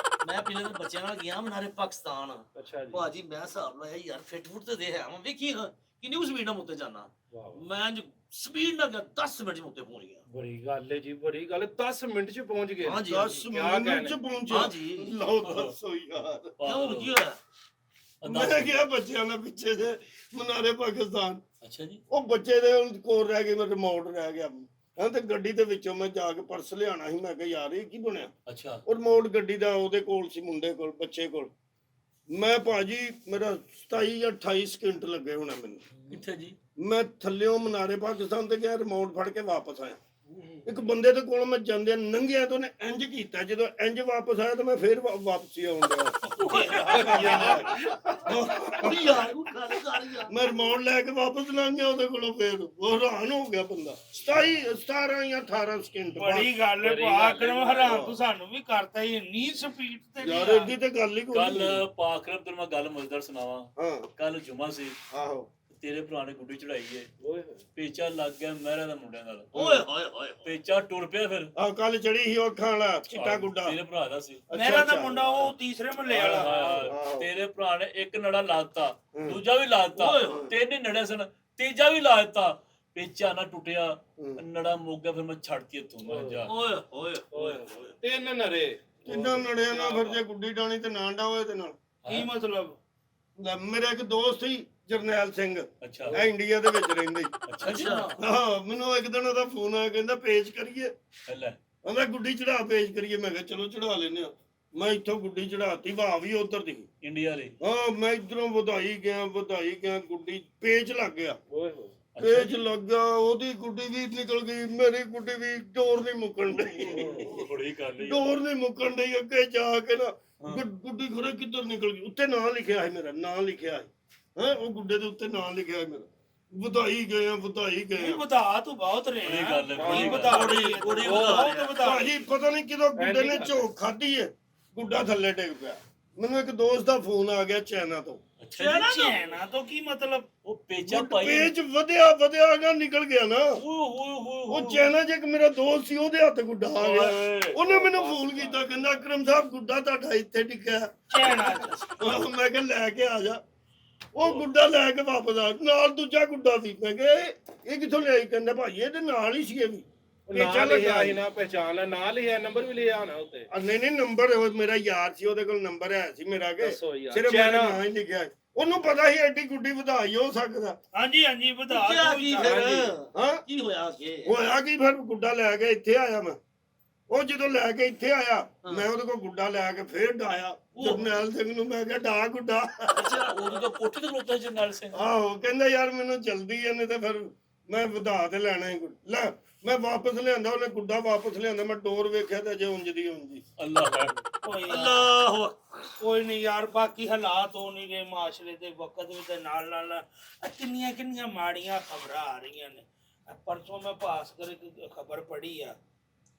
ਮੈਂ ਪਿਛਲੇ ਦਿਨ ਬੱਚਿਆਂ ਨਾਲ ਗਿਆ ਮਨਾਰੇ ਪਾਕਿਸਤਾਨ। ਅੱਛਾ ਜੀ। ਭਾਜੀ ਮੈਂ ਹਿਸਾਬ ਲਾਇਆ ਯਾਰ ਫਿੱਟ ਫੁੱਟ ਤੇ ਦੇ ਹੈ ਮੈਂ ਵੇਖੀ ਕਿੰਨੀ ਸਪੀਡ ਨਾਲ ਮੁੱਤੇ ਜਾਣਾ। ਵਾਹ। ਮੈਂ ਸਪੀਡ ਨਾਲ ਗਿਆ 10 ਮਿੰਟ ਚ ਮੁੱਤੇ ਪਹੁੰਚ ਗਿਆ। ਬੜੀ ਗੱਲ ਹੈ ਜੀ, ਬੜੀ ਗੱਲ। 10 ਮਿੰਟ 'ਚ ਪਹੁੰਚ ਗਏ। ਹਾਂਜੀ 10 ਕਿਆ ਮਿੰਟ ਚ ਕਹਿਣਾ। ਪਹੁੰਚਿਆ। ਹਾਂਜੀ। ਲਓ ਦੱਸੋ ਯਾਰ। ਕਿਉਂ ਕੀ ਹੋਇਆ? ਮੈਂ ਗਿਆ ਬੱਚਿਆਂ ਨਾਲ ਪਿੱਛੇ ਜੇ ਮਨਾਰੇ ਪਾਕਿਸਤਾਨ। ਅੱਛਾ ਜੀ। ਉਹ ਬੱਚੇ ਦੇ ਕੋਲ ਰਹਿ ਗਏ, ਮੇਰਾ ਰਿਮੋਟ ਰਹਿ ਗਿਆ। ਹਾਂ ਤੇ ਗੱਡੀ ਦੇ ਵਿੱਚੋਂ ਮੈਂ ਜਾ ਕੇ ਪਰਸ ਲਿਆਣਾ ਸੀ। ਮੈਂ ਕਿਹਾ ਯਾਰ ਇਹ ਕੀ ਬਣਿਆ? ਅੱਛਾ। ਉਹ ਰਿਮੋਟ ਗੱਡੀ ਦਾ ਉਹਦੇ ਕੋਲ ਸੀ, ਮੁੰਡੇ ਕੋਲ, ਬੱਚੇ ਕੋਲ। ਮੈਂ ਭਾਜੀ ਮੇਰਾ 27 ਜਾਂ 28 ਸਕਿੰਟ ਲੱਗੇ ਹੋਣਾ ਮੈਨੂੰ। ਕਿੱਥੇ ਜੀ? ਮੈਂ ਥੱਲਿਓਂ ਮਨਾਰੇ ਪਾਕਿਸਤਾਨ ਤੇ ਗਿਆ, ਰਿਮੋਟ ਫੜ ਕੇ ਵਾਪਸ ਆਇਆ। ਇੱਕ ਬੰਦੇ ਦੇ ਕੋਲ ਮੈਂ ਜਾਂਦਿਆਂ ਨੰਗਿਆ ਤੇ ਉਹਨੇ ਇੰਜ ਕੀਤਾ। ਜਦੋਂ ਇੰਜ ਵਾਪਸ ਆਇਆ ਤਾਂ ਮੈਂ ਫੇਰ ਵਾਪਸੀ ਆਉਣ ਯਾਰ ਉਹ ਗੱਲ ਕਰ ਯਾਰ। ਮੈਂ ਰਿਮੋਟ ਲੈ ਕੇ ਵਾਪਸ ਲੰਘ ਗਿਆ ਉਹਦੇ ਕੋਲੋਂ। ਫੇਰ ਉਹ ਹੈਰਾਨ ਹੋ ਗਿਆ ਬੰਦਾ। 17 ਜਾਂ 18 ਸਕਿੰਟ ਬੜੀ ਗੱਲ ਹੈ ਬੜੀ ਭਾ ਗੱਲ ਅਕਰਮ, ਹੈ। ਹੈਰਾਨ ਤੂੰ ਸਾਨੂੰ ਵੀ ਕਰਤਾ ਹੀ ਇੰਨੀ ਸਪੀਡ ਤੇ ਨਹੀਂ ਯਾਰ ਯਾਰ। ਇਹਦੀ ਤੇ ਗੱਲ ਹੀ ਕੋਈ ਕੱਲ ਨਹੀਂ। ਪਾਕਰਮ ਤੈਨੂੰ ਮੈਂ ਗੱਲ ਮਜ਼ੇਦਾਰ ਸੁਣਾਵਾਂ। ਹਾਂ ਕੱਲ ਜੁਮਾ ਸੀ, ਆਹੋ ਤੇਰੇ ਭਰਾ ਨੇ ਗੁੱਡੀ ਚੜਾਈ ਏ, ਓਏ ਹੋਏ। ਪੇਚਾ ਲੱਗ ਗਿਆ ਮਹਿਰਾ ਦਾ ਮੁੰਡਿਆਂ ਨਾਲ। ਓਏ ਹੋਏ ਹੋਏ ਪੇਚਾ ਟੁਰ ਪਿਆ ਫਿਰ। ਆਹ ਕੱਲ ਚੜੀ ਸੀ ਉਹ ਅੱਖਾਂ ਵਾਲਾ ਚਿੱਟਾ ਗੁੱਡਾ। ਤੇਰੇ ਭਰਾ ਦਾ ਸੀ। ਮੇਰਾ ਦਾ ਮੁੰਡਾ ਉਹ ਤੀਸਰੇ ਮਹੱਲੇ ਵਾਲਾ। ਆਹੋ। ਤੇਰੇ ਭਰਾ ਨੇ ਇੱਕ ਨੜਾ ਲਾਤਾ, ਹੂੰ। ਦੂਜਾ ਵੀ ਲਾਤਾ, ਓਏ ਹੋਏ। ਤਿੰਨ ਹੀ ਨੜੇ ਸਨ, ਤੀਜਾ ਵੀ ਲਾਤਾ। ਪੇਚਾ ਨਾ ਟੁੱਟਿਆ, ਹੂੰ। ਨੜਾ ਮੁੱਕ ਗਿਆ। ਫਿਰ ਮੈਂ ਛੱਡਤੀ ਇੱਥੋਂ। ਮੈਂ ਜਾ ਓਏ ਹੋਏ ਹੋਏ ਹੋਏ। ਤਿੰਨ ਨਰੇ। ਕਿੰਨਾ ਨੜਿਆ ਨਾ ਫਿਰ ਜੇ ਗੁੱਡੀ ਡਾਣੀ ਤੇ ਨਾ ਡਾਵੇ ਤੇ ਨਾਲ। ਕੀ ਮਤਲਬ? ਲੈ ਮੇਰਾ ਇੱਕ ਦੋਸਤ ਸੀ ਜਰਨੈਲ ਸਿੰਘ, ਅੱਛਾ ਇਹ ਇੰਡੀਆ ਦੇ ਵਿੱਚ ਰਹਿੰਦੇ। ਅੱਛਾ ਜੀ। ਹਾਂ ਮੈਨੂੰ ਇੱਕ ਦਿਨ ਉਹਦਾ ਫੋਨ ਆਇਆ, ਕਹਿੰਦਾ ਪੇਚ ਕਰੀਏ। ਲੈ ਕਹਿੰਦਾ ਗੁੱਡੀ ਚੜਾ ਪੇਚ ਕਰੀਏ। ਮੈਂ ਕਿਹਾ ਚਲੋ ਚੜਾ ਲੈਨੇ ਆ। ਮੈਂ ਇੱਥੋਂ ਗੁੱਡੀ ਚੜਾਤੀ, ਵਾਹ ਵੀ ਉਧਰ ਦੀ। ਇੰਡੀਆ ਲਈ। ਹਾਂ ਮੈਂ ਇਧਰੋਂ ਵਧਾਈ ਗਿਆ ਗੁੱਡੀ ਪੇਚ ਲੱਗ ਗਿਆ। ਓਏ ਹੋਏ। ਪੇਚ ਲੱਗਾ, ਉਹਦੀ ਗੁੱਡੀ ਵੀ ਨਿਕਲ ਗਈ, ਮੇਰੀ ਗੁੱਡੀ ਵੀ। ਡੋਰ ਨਹੀਂ ਮੁੱਕਣ ਡਈ, ਬੜੀ ਗੱਲ ਡੋਰ ਨਹੀਂ ਮੁੱਕਣ ਡਈ। ਅੱਗੇ ਜਾ ਕੇ ਨਾ ਗੁੱਡੀ ਖਰੇ ਕਿੱਧਰ ਨਿਕਲ ਗਈ। ਉੱਤੇ ਨਾਂ ਲਿਖਿਆ ਹੈ, ਮੇਰਾ ਨਾਂ ਲਿਖਿਆ ਹੈ। ਹੈ ਉਹ ਗੁੱਡੇ ਦੇ ਉੱਤੇ ਨਾਂ ਲਿਖਿਆ ਹੈ ਮੇਰਾ। ਵਧਾਈ ਗਏ ਆ। ਇਹ ਵਧਾ ਤੂੰ ਬਹੁਤ ਬੜੀ ਰਿਹਾ। ਗੱਲ ਹੈ, ਬੜੀ ਕੀ ਗੱਲ ਵਧਾ ਹੈ। ਬੜੀ ਬਹੁਤ ਵਧਾ ਵਧਾ। ਭਾਜੀ ਪਤਾ ਨਹੀਂ ਕਿਦੋਂ ਗੁੱਡੇ ਨੇ ਝੋਕ ਖਾਧੀ ਹੈ, ਗੁੱਡਾ ਥੱਲੇ ਡਿੱਗ ਪਿਆ। ਮੈਨੂੰ ਇੱਕ ਦੋਸਤ ਦਾ ਫੋਨ ਆ ਗਿਆ ਚਾਈਨਾ ਤੋਂ। ਅੱਛਾ ਜੀ। ਚੈਨਾ ਤੋਂ ਕੀ ਮਤਲਬ? ਉਹ ਪੇਚਾ ਪਾਈ। ਪੇਚ ਵਧਿਆ ਗਾ ਨਿਕਲ ਗਿਆ ਨਾ। ਓਏ ਉਹ ਚਾਈਨਾ 'ਚ ਇੱਕ ਮੇਰਾ ਦੋਸਤ ਸੀ, ਉਹਦੇ ਹੱਥ ਗੁੱਡਾ ਆ ਗਿਆ। ਓਏ। ਉਹਨੇ ਮੈਨੂੰ ਫੋਨ ਕੀਤਾ, ਕਹਿੰਦਾ ਅਕਰਮ ਸਾਹਿਬ ਗੁੱਡਾ ਤੁਹਾਡਾ ਇੱਥੇ ਡਿੱਗਾ। ਚੈਨਾ ਚ। ਮੈਂ ਕਿਹਾ ਲੈ ਕੇ ਆ ਜਾ। ਉਹ ਗੁੱਡਾ ਲੈ ਕੇ ਵਾਪਸ ਆ, ਨਾਲ ਦੂਜਾ ਗੁੱਡਾ ਸੀ। ਮੈਂ ਕਿਹਾ ਇਹ ਕਿੱਥੋਂ ਲਿਆਈ? ਕਹਿੰਦਾ ਭਾਈ ਇਹਦੇ ਨਾਲ ਹੀ ਸੀ ਇਹ ਵੀ। ਨਾਂ ਲਿਖਿਆ ਸੀ ਨਾ, ਪਹਿਚਾਣ ਲੈ, ਨਾਂ ਲਿਖਿਆ, ਨੰਬਰ ਵੀ ਲਿਆ ਨਾ ਉੱਤੇ। ਨਹੀਂ ਨੰਬਰ ਮੇਰਾ ਯਾਰ ਸੀ, ਉਹਦੇ ਕੋਲ ਨੰਬਰ ਹੈ ਸੀ ਮੇਰਾ ਕੇ, ਦੱਸੋ ਯਾਰ, ਸਿਰਫ ਮੇਰਾ ਨਾਂ ਹੀ ਲਿਖਿਆ। ਉਹਨੂੰ ਪਤਾ ਸੀ ਐਡੀ ਗੁੱਡੀ ਵਧਾਈ ਹੋ ਸਕਦਾ। ਹਾਂਜੀ ਹਾਂਜੀ ਵਧਾ ਕਿਆ ਕੀ ਫਿਰ ਹਾਂ ਕੀ ਹੋਇਆ ਕਿ ਹੋਇਆ ਕੀ ਫਿਰ ਗੁੱਡਾ ਲੈ ਕੇ ਇੱਥੇ ਆਇਆ ਮੈਂ। ਉਹ ਜਦੋਂ ਲੈ ਕੇ ਇੱਥੇ ਆਇਆ ਮੈਂ ਉਹਦੇ ਕੋਲ ਗੁੱਡਾ ਲੈ ਕੇ ਫੇਰ ਡਾਇਆ ਜਰਨੈਲ ਸਿੰਘ ਨੂੰ। ਮੈਂ ਕਿਹਾ ਡਾ ਗੁੱਡਾ। ਅੱਛਾ ਉਦੋਂ ਤਾਂ ਕੋਠੇ ਤੇ ਖਲੋਤਾ ਸੀ ਜਰਨੈਲ ਸਿੰਘ। ਆਹੋ ਕਹਿੰਦਾ ਯਾਰ ਮੈਨੂੰ ਜਲਦੀ ਐ, ਨਹੀਂ ਤੇ ਫਿਰ ਮੈਂ ਵਧਾ ਤੇ ਲੈਣਾ ਹੀ। ਲੈ ਮੈਂ ਵਾਪਸ ਲਿਆਂਦਾ, ਉਹਨੇ ਗੁੱਡਾ ਵਾਪਸ ਲਿਆਂਦਾ। ਮੈਂ ਡੋਰ ਵੇਖਿਆ ਤੇ ਅਜੇ ਉਂਝ ਦੀ ਉਂਝ। ਅੱਲਾਹ ਅੱਲਾਹ ਕੋਈ ਨਹੀਂ ਯਾਰ, ਬਾਕੀ ਹਾਲਾਤ ਹੋ ਨਹੀਂ ਰਹੇ ਮਾਸ਼ਰੇ ਦੇ ਵਕਤ ਦੇ ਨਾਲ ਨਾਲ। ਕਿੰਨੀਆਂ ਕਿੰਨੀਆਂ ਮਾੜੀਆਂ ਖਬਰਾਂ ਆ ਰਹੀਆਂ ਨੇ। ਪਰਸੋਂ ਮੈਂ ਭਾਸਕਰ ਇੱਕ ਖਬਰ ਪੜ੍ਹੀ ਆ,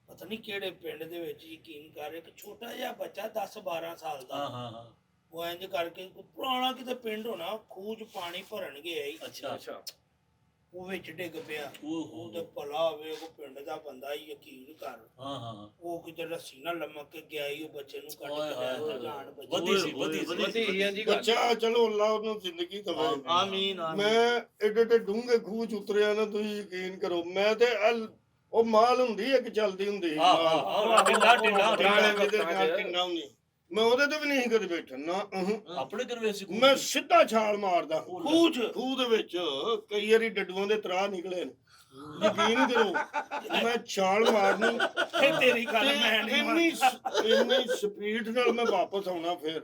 ਪਤਾ ਨਹੀਂ ਕਿਹੜੇ ਪਿੰਡ ਦੇ ਵਿੱਚ, ਯਕੀਨ ਕਰ, ਇੱਕ ਛੋਟਾ ਜਿਹਾ ਬੱਚਾ 10-12 ਸਾਲ ਦਾ, ਹਾਂ ਉਹ ਇੰਜ ਕਰਕੇ ਪੁਰਾਣਾ ਕਿਤੇ ਪਿੰਡ ਹੋਣਾ, ਖੂਹ 'ਚ ਪਾਣੀ ਭਰਨ ਗਿਆ ਸੀ, ਅੱਛਾ ਉਹ ਵਿੱਚ ਡਿੱਗ ਪਿਆ। ਓਹੋ। ਉਹ ਤੇ ਭਲਾ ਹੋਵੇ, ਉਹ ਪਿੰਡ ਦਾ ਬੰਦਾ ਹੀ, ਯਕੀਨ ਕਰ। ਹਾਂ ਉਹ ਕਿਤੇ ਰੱਸੀ ਨਾਲ ਲਮਕ ਕੇ ਗਿਆ ਹੀ, ਉਹ ਬੱਚੇ ਨੂੰ ਕੱਢ ਓਏ ਕੇ ਹਾਏ ਲੈ ਹਾਏ। ਜਾਣ ਬੱਚੇ। ਵਧੀ ਸੀ ਹਾਂਜੀ ਗੱਲ। ਬੱਚਾ ਚਲੋ ਅੱਲਾ ਉਹਨੂੰ ਜ਼ਿੰਦਗੀ ਦਵੇ। ਆਮੀਨ ਆਮੀਨ। ਮੈਂ ਏਡੇ ਡੂੰਘੇ ਖੂਹ ਚ ਉਤਰਿਆ ਨਾ, ਤੁਸੀਂ ਯਕੀਨ ਕਰੋ। ਮੈਂ ਤੇ ਉਹ ਮਾਲ ਹੁੰਦੀ ਇੱਕ ਚੱਲਦੀ ਹੁੰਦੀ ਸੀ ਮਾਲ, ਟਿੰਡਾ ਟਿੰਡਾ ਹੁੰਦੀ। ਮੈਂ ਉਹਦੇ ਤੇ ਵੀ ਨਹੀਂ ਕਦੇ ਬੈਠਾ ਨਾ। ਆਪਣੇ ਕਰਵੇ ਸੀ ਮੈਂ ਸਿੱਧਾ ਛਾਲ ਮਾਰਦਾ ਖੂਹ 'ਚ। ਖੂਹ ਦੇ ਵਿੱਚ। ਕਈ ਵਾਰੀ ਡੱਡੂਆਂ ਦੇ ਤਰਾਹ ਨਿਕਲੇ ਨੇ, ਯਕੀਨ ਕਰੋ। ਮੈਂ ਛਾਲ ਮਾਰਨੀ ਇਹ ਤੇਰੀ ਗੱਲ ਮੈਂ ਨਹੀਂ ਇੰਨੀ ਸਪੀਡ ਨਾਲ ਮੈਂ ਵਾਪਸ ਆਉਣਾ। ਫਿਰ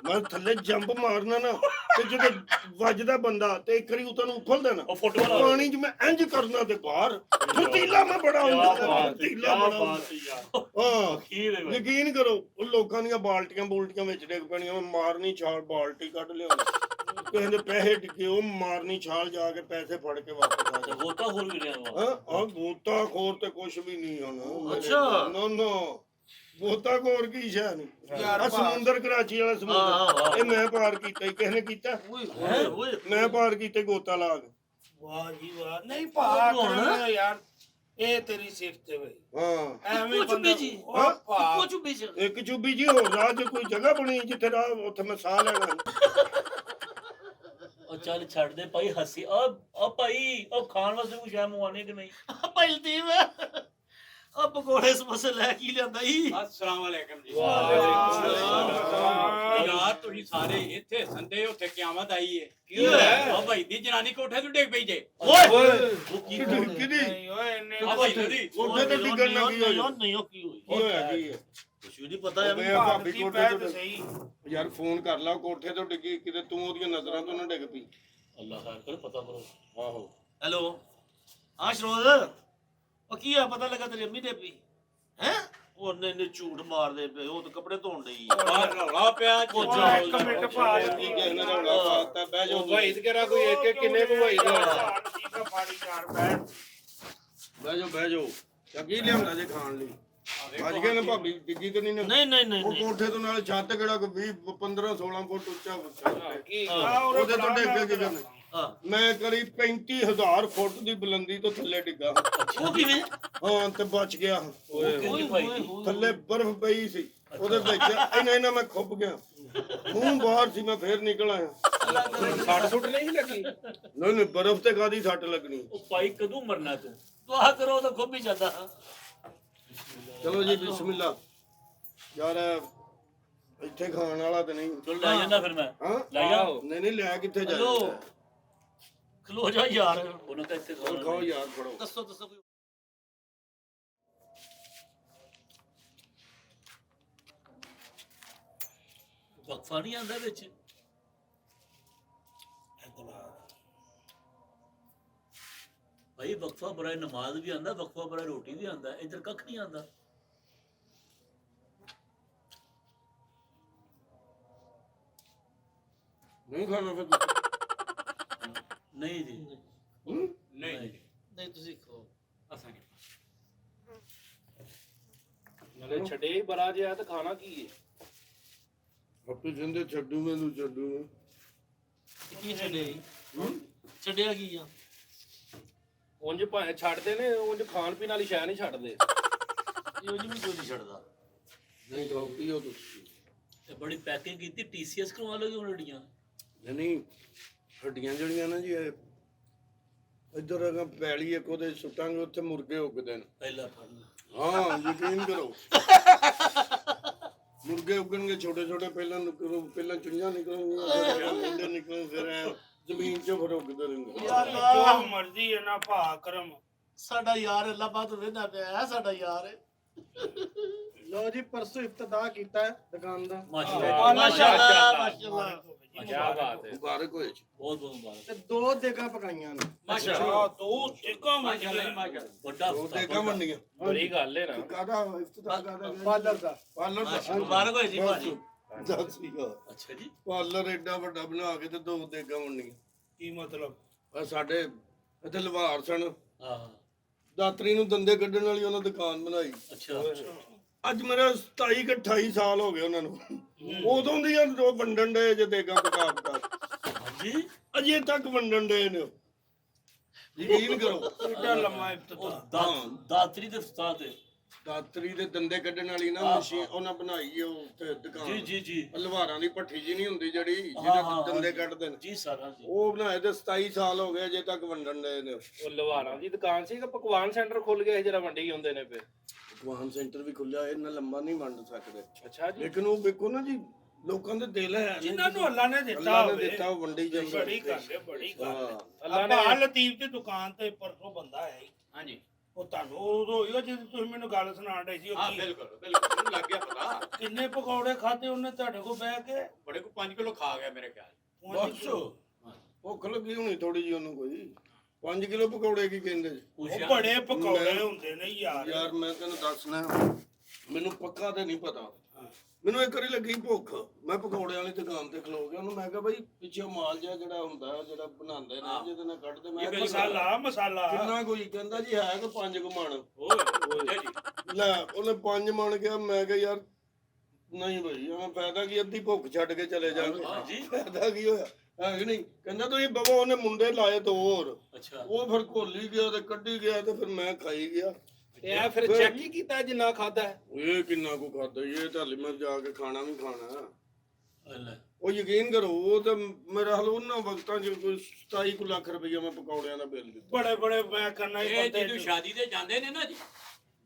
ਮੈਂ ਥੱਲੇ ਜੰਪ ਮਾਰਨਾ ਨਾ, ਤੇ ਜਦੋਂ ਵੱਜਦਾ ਬੰਦਾ ਤੇ ਇੱਕ ਵਾਰੀ ਉਤਾਂ ਨੂੰ ਉਫਲ ਦੇਣਾ। ਉਹ ਫੁੱਟਬਾਲ ਪਾਣੀ 'ਚ ਮੈਂ ਇੰਜ ਕਰਨਾ ਤੇ ਬਾਹਰ ਫਤੀਲਾ ਮੈਂ ਬੜਾ ਹੁੰਦਾ। ਫਤੀਲਾ ਬੜਾ ਹੁੰਦਾ। ਹਾਂ ਯਕੀਨ ਕਰੋ, ਉਹ ਲੋਕਾਂ ਦੀਆਂ ਬਾਲਟੀਆਂ ਬੁਲਟੀਆਂ ਵਿੱਚ ਡਿੱਗ ਪੈਣੀਆਂ। ਮੈਂ ਮਾਰਨੀ ਛਾਲ, ਬਾਲਟੀ ਕੱਢ ਲਿਆਉਣੀ। ਕਿਸੇ ਦੇ ਪੈਸੇ ਡਿੱਗੇ, ਉਹ ਮਾਰਨੀ ਛਾਲ, ਜਾ ਕੇ ਪੈਸੇ ਫੜ ਕੇ ਵਾਪਸ ਆ ਜਾਣਾ। ਗੋਤਾ ਖੋਲ ਵੀ ਰਿਹਾ ਹਾਂ ਗੋਤਾ ਖੋਰ ਤੇ ਕੁਛ ਵੀ ਨਹੀਂ ਹੁਣ। ਅੱਛਾ। ਨਾ ਗੋਤਾ ਖੋਰ ਕੀ ਸ਼ੈ ਨਹੀਂ ਯਾਰ। ਆ ਸਮੁੰਦਰ, ਕਰਾਚੀ ਵਾਲਾ ਸਮੁੰਦਰ, ਇਹ ਮੈਂ ਪਾਰ ਕੀਤਾ ਹੀ। ਕਿਸੇ ਨੇ ਕੀਤਾ? ਮੈਂ ਪਾਰ ਕੀਤੇ ਗੋਤਾ ਲਾ ਕੇ। ਵਾਹ ਜੀ ਵਾਹ। ਨਹੀਂ ਭਾ ਯਾਰ, ਇਹ ਤੇਰੀ ਸਿਫਤ ਹੈ ਬਈ। ਹਾਂ ਐਵੇਂ ਚੁੱਪੀ ਜੀ। ਉਹ ਭਾ ਚੁੱਪੀ ਜੀ। ਇੱਕ ਚੁੱਬੀ ਜੀ ਹੋਰ ਰਾਹ 'ਚ ਕੋਈ ਜਗ੍ਹਾ ਬਣੀ ਜਿੱਥੇ ਰਾਹ, ਉੱਥੇ ਮੈਂ ਸਾਹ ਲੈਣਾ। ਉਹ ਚੱਲ ਛੱਡ ਦੇ ਭਾਈ, ਹੱਸੀ ਆ ਭਾਈ, ਉਹ ਖਾਣ ਵਾਸਤੇ ਕੁਝ ਸ਼ੈ ਮੰਗਵਾਉਣੀ ਕਿ ਨਹੀਂ? ਭਾਈ ਦੀਪ ਆ ਪਕੌੜੇ ਸਮੋਸੇ ਲੈ ਕੇ ਲਿਆਂਦਾ ਹੀ। अस्सलाम वालेकुम जी। ਵਾਹ। यार तुसी सारे इत्थे संदे उत्थे क़यामत आई है। ਕੀ ਹੋਇਆ? ओ भाई दी जनानी कोठे तो डिग पई जे। ਓਏ ਕਿਹਦੀ ਨਹੀਂ ਓਏ ਇੰਨੇ आ भाई दी ਕੋਠੇ ਤੇ ਡਿੱਗਣ ਲੱਗੀ ਹੋਈ। ਨਹੀਂ ਉਹ ਕੀ ਹੋਈ? ਕੀ ਹੋਇਆ ਕੀ ਹੈ? ਕੁਛ ਵੀ ਨਹੀਂ ਪਤਾ ਯਾਰ। ਮੈਂ ਭਾਬੀ ਦੀ ਕੋਠੇ ਪੈਰ ਤੋਂ ਸਹੀ। ਯਾਰ ਫੋਨ ਕਰ ਲਾ, ਕੋਠੇ ਤੋਂ ਡਿੱਗੀ ਕਿਤੇ, ਤੂੰ ਉਹਦੀਆਂ ਨਜ਼ਰਾਂ ਤੋਂ ਨਾ ਡਿੱਗ ਪਈ। ਅੱਲਾਹ ਖੈਰ ਕਰ, ਪਤਾ ਕਰੋ। ਆਹੋ ਹੈਲੋ ਹਾਂ ਸ਼ਰੋਦ, ਉਹ ਕੀ ਆ? ਪਤਾ ਲੱਗਾ ਤੇਰੀ ਅੰਮੀ ਦੇ ਪਈ ਹੈ? ਉਹਨੇ ਨੇ ਝੂਠ ਮਾਰਦੇ ਪਏ, ਉਹ ਤਾਂ ਕੱਪੜੇ ਧੋਣ ਡਈ ਆ। बाहर रौला पिया ਉਹ ਓਏ ਜਾ। ਇੱਕ ਮਿੰਟ ਭਾ। ਕੀ ਕਿਸੇ ਨੇ ਰੌਲਾ ਪਾਤਾ? ਬਹਿ ਜਾਓ ਭਾਈ ਤੇ ਕਿਹੜਾ ਕੋਈ ਇੱਕ ਕਿੰਨੇ ਕੁ ਭਾਈ ਦਾ? ਪਾਣੀ ਚਾਰ ਬੈਠ। ਬਹਿ ਜਾਓ ਕੀ ਲਿਆਉਂਦਾ ਜੇ ਖਾਣ ਲਈ? ਅੱਜ ਗਿਆ ਨਾ ਭਾਬੀ ਡਿੱਗੀ ਤੇ ਨਹੀਂ ਨਾ? ਨਹੀਂ ਨਹੀਂ ਨਹੀਂ ਉਹ ਨਹੀਂ। ਕੋਠੇ ਤੋਂ ਨਾਲ ਛੱਤ ਕਿਹੜਾ ਕੋਈ 20 15 16 ਫੁੱਟ ਉੱਚਾ ਕੀ ਉਹਦੇ ਤੋਂ ਡਿੱਗ ਕੇ ਕੀ ਕਰਨਾ? ਹਾਂ ਮੈਂ ਕਰੀਬ 35000 ਫੁੱਟ ਦੀ ਬੁਲੰਦੀ ਤੋਂ ਥੱਲੇ ਡਿੱਗਾ। ਉਹ ਕਿਵੇਂ? ਹਾਂ ਤੇ ਬਚ ਗਿਆ। ਕਿੰਨੀ ਭਾਈ ਦੀ? ਥੱਲੇ ਬਰਫ਼ ਪਈ ਸੀ, ਉਹਦੇ ਵਿੱਚ ਇਹਨਾਂ ਮੈਂ ਖੁੱਭ ਗਿਆ। ਮੂੰਹ ਬਾਹਰ ਸੀ, ਮੈਂ ਫੇਰ ਨਿਕਲ ਆਇਆ। ਸੱਟ ਸੁੱਟ ਨਹੀਂ ਲੱਗੀ? ਨਹੀਂ ਬਰਫ਼ ਤੇ ਕਾਦੀ ਸੱਟ ਲੱਗਣੀ। ਉਹ ਭਾਈ ਕਦੋਂ ਮਰਨਾ ਤੂੰ? ਦੁਆ ਕਰੋ ਤਾਂ ਖੁੱਬ ਹੀ ਜਾਂਦਾ। ਚਲੋ ਜੀ ਬਿਸਮਿਲ੍ਲਾ। ਯਾਰ ਇੱਥੇ ਖਾਣ ਵਾਲਾ ਤੇ ਨਹੀਂ। ਚਲ ਲੈ ਜਾਂਦਾ ਫਿਰ ਮੈਂ। ਹਾਂ ਲੈ ਜਾ। ਨਹੀਂ ਲੈ ਕਿੱਥੇ ਜਾ? ਹੈਲੋ ਖਲੋ ਜਾ ਯਾਰ। ਉਹਨੂੰ ਤਾਂ ਇੱਥੇ ਹੋਰ ਖਾਓ ਯਾਰ, ਫੜੋ। ਦੱਸੋ ਦੱਸੋ ਕੋਈ। ਵਕਫਾ ਨਹੀਂ ਆਂਦਾ ਵਿੱਚ? ਭਾਈ ਵਕਫਾ ਬਰਾਏ ਨਮਾਜ਼ ਵੀ ਆਂਦਾ, ਵਕਫਾ ਬਰਾਏ ਰੋਟੀ ਵੀ ਆਂਦਾ, ਇੱਧਰ ਕੱਖ ਨਹੀਂ ਆਂਦਾ। ਨਹੀਂ ਖਾਣਾ ਫਿਰ? ਨਹੀਂ ਜੀ नहीं ਨਹੀਂ ਤੁਸੀਂ ਖਾਓ। असा नहीं। ਨਾਲੇ ਛੱਡੇ ਹੀ ਬੜਾ ਜਿਆ ਤੇ ਖਾਣਾ ਕੀ ਹੈ? ਆਪੇ ਜਿੰਦੇ ਛੱਡੂ ਮੈਨੂੰ ਛੱਡੂ। ਕੀ ਛੱਡਿਆ? ਛੱਡਿਆ ਕੀ ਆ? ਉਂਝ ਭਾਵੇਂ ਛੱਡਦੇ ਨੇ, ਉਂਝ ਖਾਣ ਪੀਣ ਵਾਲੀ ਸ਼ੈ ਨਹੀਂ ਛੱਡਦੇ। ਇਹ ਉਹਨੂੰ ਵੀ ਕੋਈ ਨਹੀਂ ਛੱਡਦਾ। ਨਹੀਂ ਖਾਓ, ਪੀਓ ਤੁਸੀਂ। ਤੇ ਬੜੀ ਪੈਕਿੰਗ ਕੀਤੀ, TCS ਕਰਵਾ ਲੋਗੇ ਹੁਣ ਲੜੀਆਂ? ਨਹੀਂ ਹੱਡੀਆਂ ਜਿਹੜੀਆਂ ਨਾ ਜੀ ਇਹ ਇੱਧਰ ਅਗਾ ਪੈਲੀ ਇੱਕ ਉਹਦੇ ਸੁੱਟਾਂਗੇ ਉੱਥੇ ਮੁਰਗੇ ਉੱਗਦੇ ਨੇ ਪਹਿਲਾਂ ਫੜ ਹਾਂ ਯਕੀਨ ਕਰੋ ਮੁਰਗੇ ਉੱਗਣਗੇ ਛੋਟੇ ਛੋਟੇ ਪਹਿਲਾਂ ਚੁੰਝਾਂ ਨਿਕਲਣਗੀਆਂ ਫਿਰ ਮੁੰਡੇ ਨਿਕਲਣ ਫਿਰ ਐਂ ਜ਼ਮੀਨ 'ਚੋਂ ਫਿਰ ਉੱਗਦੇ ਰਹਿੰਦੇ ਜੋ ਮਰਜ਼ੀ ਹੈ ਨਾ ਭਾ ਕਰਮ ਸਾਡਾ ਯਾਰ ਅੱਲਾ ਬਾਤ ਵੇਂਦਾ ਪਿਆ ਹੈ ਸਾਡਾ ਯਾਰ ਹੈ। ਲੋ ਜੀ ਪਰਸੋਂ ਇਫਤਤਾਹ ਕੀਤਾ ਹੈ ਦੁਕਾਨ ਦਾ ਮਾਸ਼ਾਅੱਲਾ ਮਾਸ਼ਾਅੱਲਾ ਮਾਸ਼ਾਅੱਲਾ ਕੀ ਬਾਤ ਹੈ। ਮੁਬਾਰਕ ਹੋਏ ਜੀ। ਬਹੁਤ ਬਹੁਤ ਮੁਬਾਰਕ ਤੇ 2 ਦੇਗਾ ਪਕਾਈਆਂ ਨੇ ਮਾਸ਼ਾਅੱਲਾ ਦੋ ਟਿਕਾ ਮਾਸ਼ਾਅੱਲਾ ਮਾਸ਼ਾਅੱਲਾ ਮਾਸ਼ਾਅੱਲਾ ਵੱਡਾ ਉਹ ਦੇਗਾ ਮੰਡੀਆਂ ਬੜੀ ਗੱਲ ਹੈ ਨਾ। ਕਾਹਦਾ ਇਫਤਤਾਹ ਕਾਹਦਾ ਪਾਰਲਰ ਦਾ ਪਾਰਲਰ ਮੁਬਾਰਕ ਹੋਏ ਜੀ ਭਾਜੀ। ਅੱਛਾ ਜੀ ਪਾਰਲਰ ਐਡਾ ਵੱਡਾ ਬਣਾ ਕੇ ਤੇ 2 ਦੇਗਾ ਮੰਡੀਆਂ ਕੀ ਮਤਲਬ ਆ ਸਾਡੇ ਇੱਥੇ ਲਵਾਰ ਸਨ ਹਾਂ ਦਾਤਰੀ ਨੂੰ ਦੰਦੇ ਕੱਢਣ ਵਾਲੀ ਉਹਨਾਂ ਦੁਕਾਨ ਬਣਾਈ ਅੱਛਾ ਅੱਜ ਮੇਰਾ 27 ਕਿ 28 ਸਾਲ ਹੋ ਗਏ ਉਹਨਾਂ ਨੂੰ ਉਦੋਂ ਦੀਆਂ ਉਹ ਵੰਡਣ ਦੇ ਜੇ ਦੇਗਾ ਪਕਾ ਹਾਂਜੀ ਅਜੇ ਤੱਕ ਵੰਡਣ ਦੇ ਨੇ ਉਹ। ਯਕੀਨ ਕਰੋ ਐਡਾ ਲੰਮਾ ਉਹ ਇਫਤਤਾਹ ਦਾਤਰੀ ਦੇ ਉਸਤਾਦ ਤੇ ਦਾਤਰੀ ਦੇ ਦੰਦੇ ਕੱਢਣ ਵਾਲੀ ਨਾ ਮਸ਼ੀਨ ਉਹਨਾਂ ਬਣਾਈ ਉਹ ਤੇ ਦੁਕਾਨ ਜੀ ਜੀ ਜੀ ਹਲਵਾਰਾਂ ਦੀ ਭੱਠੀ ਜੀ ਨਹੀਂ ਹੁੰਦੀ ਜਿਹੜੀ ਹਾਂ, ਜਿਹਦੇ ਹਾਂ, ਦੰਦੇ ਜੀ। ਕੱਢਦੇ ਨੇ ਜੀ ਸਰ ਹਾਂ ਜੀ ਉਹ ਬਣਾਏ ਤੇ 27 ਸਾਲ ਹੋ ਗਏ ਅਜੇ ਤੱਕ ਵੰਡਣ ਦੇ ਨੇ ਉਹ ਲਵਾਰਾਂ ਦੀ ਦੁਕਾਨ ਸੀ ਕਿ ਪਕਵਾਨ ਸੈਂਟਰ ਖੁੱਲ ਗਿਆ ਸੀ ਜਿਹੜਾ ਮੰਡੀ ਹੁੰਦੇ ਨੇ ਪਏ। ਪਕਵਾਨ ਸੈਂਟਰ ਵੀ ਖੁੱਲਿਆ ਇੰਨਾ ਲੰਮਾ ਨਹੀਂ ਵੰਡ ਸਕਦੇ ਅੱਛਾ ਜੀ ਲੇਕਿਨ ਉਹ ਵੇਖੋ ਨਾ ਜੀ ਲੋਕਾਂ ਦੇ ਦਿਲ ਹੈ ਨਾ ਜਿਨ੍ਹਾਂ ਨੂੰ ਅੱਲਾ ਨੇ ਦਿੱਤਾ ਅੱਲਾ ਨੇ ਹੋਵੇ ਦਿੱਤਾ ਉਹ ਵੰਡੀ ਜਾਂਦੇ ਬੜੀ ਗੱਲ ਹੈ ਬੜੀ ਗੱਲ ਹੈ ਅੱਲਾ ਅੱਲਾ ਨੇ ਲਤੀਫ ਦੀ ਦੁਕਾਨ ਤੇ ਪਰਸੋਂ ਬੰਦਾ ਹੈ ਹਾਂਜੀ ਉਹ ਤੁਹਾਨੂੰ ਉਦੋਂ ਹੋਈਓ ਜਦੋਂ ਤੁਸੀਂ ਮੈਨੂੰ ਗੱਲ ਸੁਣਾਣ ਰਹੇ ਸੀ ਉਹ ਹਾਂ ਕੀ- ਬਿਲਕੁਲ ਬਿਲਕੁਲ ਮੈਨੂੰ ਲੱਗ ਗਿਆ ਪਤਾ ਕਿੰਨੇ ਪਕੌੜੇ ਖਾਦੇ ਉਹਨੇ ਤੁਹਾਡੇ ਕੋਲ ਬਹਿ ਕੇ ਬੜੇ ਕੋ 5 ਕਿਲੋ ਖਾ ਗਿਆ ਮੇਰੇ ਖਿਆਲ 5 ਬਸ ਕਿਲੋ। ਭੁੱਖ ਲੱਗੀ ਹੋਣੀ ਥੋੜੀ ਜਿਹੀ ਉਹਨੂੰ ਕੋਈ 5 ਕਿਲੋ ਪਕੌੜੇ ਕੀ ਕਹਿੰਦੇ ਜੀ ਉਹ ਬੜੇ ਪਕੌੜੇ ਹੁੰਦੇ ਨੇ ਯਾਰ ਯਾਰ ਮੈਂ ਤੈਨੂੰ ਦੱਸਣਾ ਮੈਨੂੰ ਪੱਕਾ ਤੇ ਨਹੀਂ ਪਤਾ ਮੈਨੂੰ ਇੱਕ ਵਾਰੀ ਲੱਗੀ ਭੁੱਖ ਮੈਂ ਪਕੌੜੇ ਵਾਲੀ ਦੁਕਾਨ ਤੇ ਖਲੋ ਗਿਆ ਉਹਨੂੰ ਮੈਂ ਕਿਹਾ ਬਈ ਪਿੱਛੇ ਮਾਲ ਜਿਹਾ ਜਿਹੜਾ ਹੁੰਦਾ ਜਿਹੜਾ ਬਣਾਉਂਦੇ ਨੇ ਜਿਹਦੇ ਨਾਲ ਕੱਢਦੇ ਮੈਂ ਕਿਹਾ ਮਸਾਲਾ ਮਸਾਲਾ ਕਿੰਨਾ ਕੋਈ ਕਹਿੰਦਾ ਜੀ ਹੈ ਕਿ 5 ਕੁ ਮਣ ਓਏ ਜੀ ਲੈ ਉਹਨੇ 5 ਮਣ ਕਿਹਾ ਮੈਂ ਕਿਹਾ ਯਾਰ ਨਹੀਂ ਬਈ ਐਵੇਂ ਫਾਇਦਾ ਕੀ ਅੱਧੀ ਭੁੱਖ ਛੱਡ ਕੇ ਚਲੇ ਜਾਵਾਂਗੇ ਹਾਂਜੀ ਫਾਇਦਾ ਕੀ ਹੋਇਆ ਹੈ ਕਿ ਨਹੀਂ ਕਹਿੰਦਾ ਤੁਸੀਂ ਬਾਬਾ ਉਹਨੇ ਮੁੰਡੇ ਲਾਏ 2 ਹੋਰ ਅੱਛਾ ਉਹ ਫਿਰ ਘੋਲੀ ਗਿਆ ਤੇ ਕੱਢੀ ਗਿਆ ਤੇ ਫਿਰ ਮੈਂ ਖਾਈ ਗਿਆ ਤੇ ਇਹ ਫਿਰ ਚੈੱਕ ਹੀ ਕੀਤਾ ਜਿੰਨਾ ਖਾਦਾ ਹੈ। ਇਹ ਕਿੰਨਾ ਕੁ ਖਾਦਾ ਇਹ ਤਾਂ ਹਲੇ ਮੈਂ ਜਾ ਕੇ ਖਾਣਾ ਵੀ ਖਾਣਾ ਅੱਲਾ ਉਹ ਯਕੀਨ ਕਰੋ ਉਹ ਤਾਂ ਮੇਰਾ ਹਾਲ ਉਹਨਾਂ ਵਕਤਾਂ 'ਚ ਕੋਈ 27 ਕੁ ਲੱਖ ਰੁਪਈਆ ਮੈਂ ਪਕੌੜਿਆਂ ਦਾ ਬਿੱਲ ਦਿੱਤਾ ਬੜੇ ਬੜੇ ਮੈਂ ਕਰਨਾ ਹੀ ਇਹ ਬੰਦੇ ਜਦੋਂ ਸ਼ਾਦੀ ਤੇ ਜਾਂਦੇ ਨੇ ਨਾ ਜੀ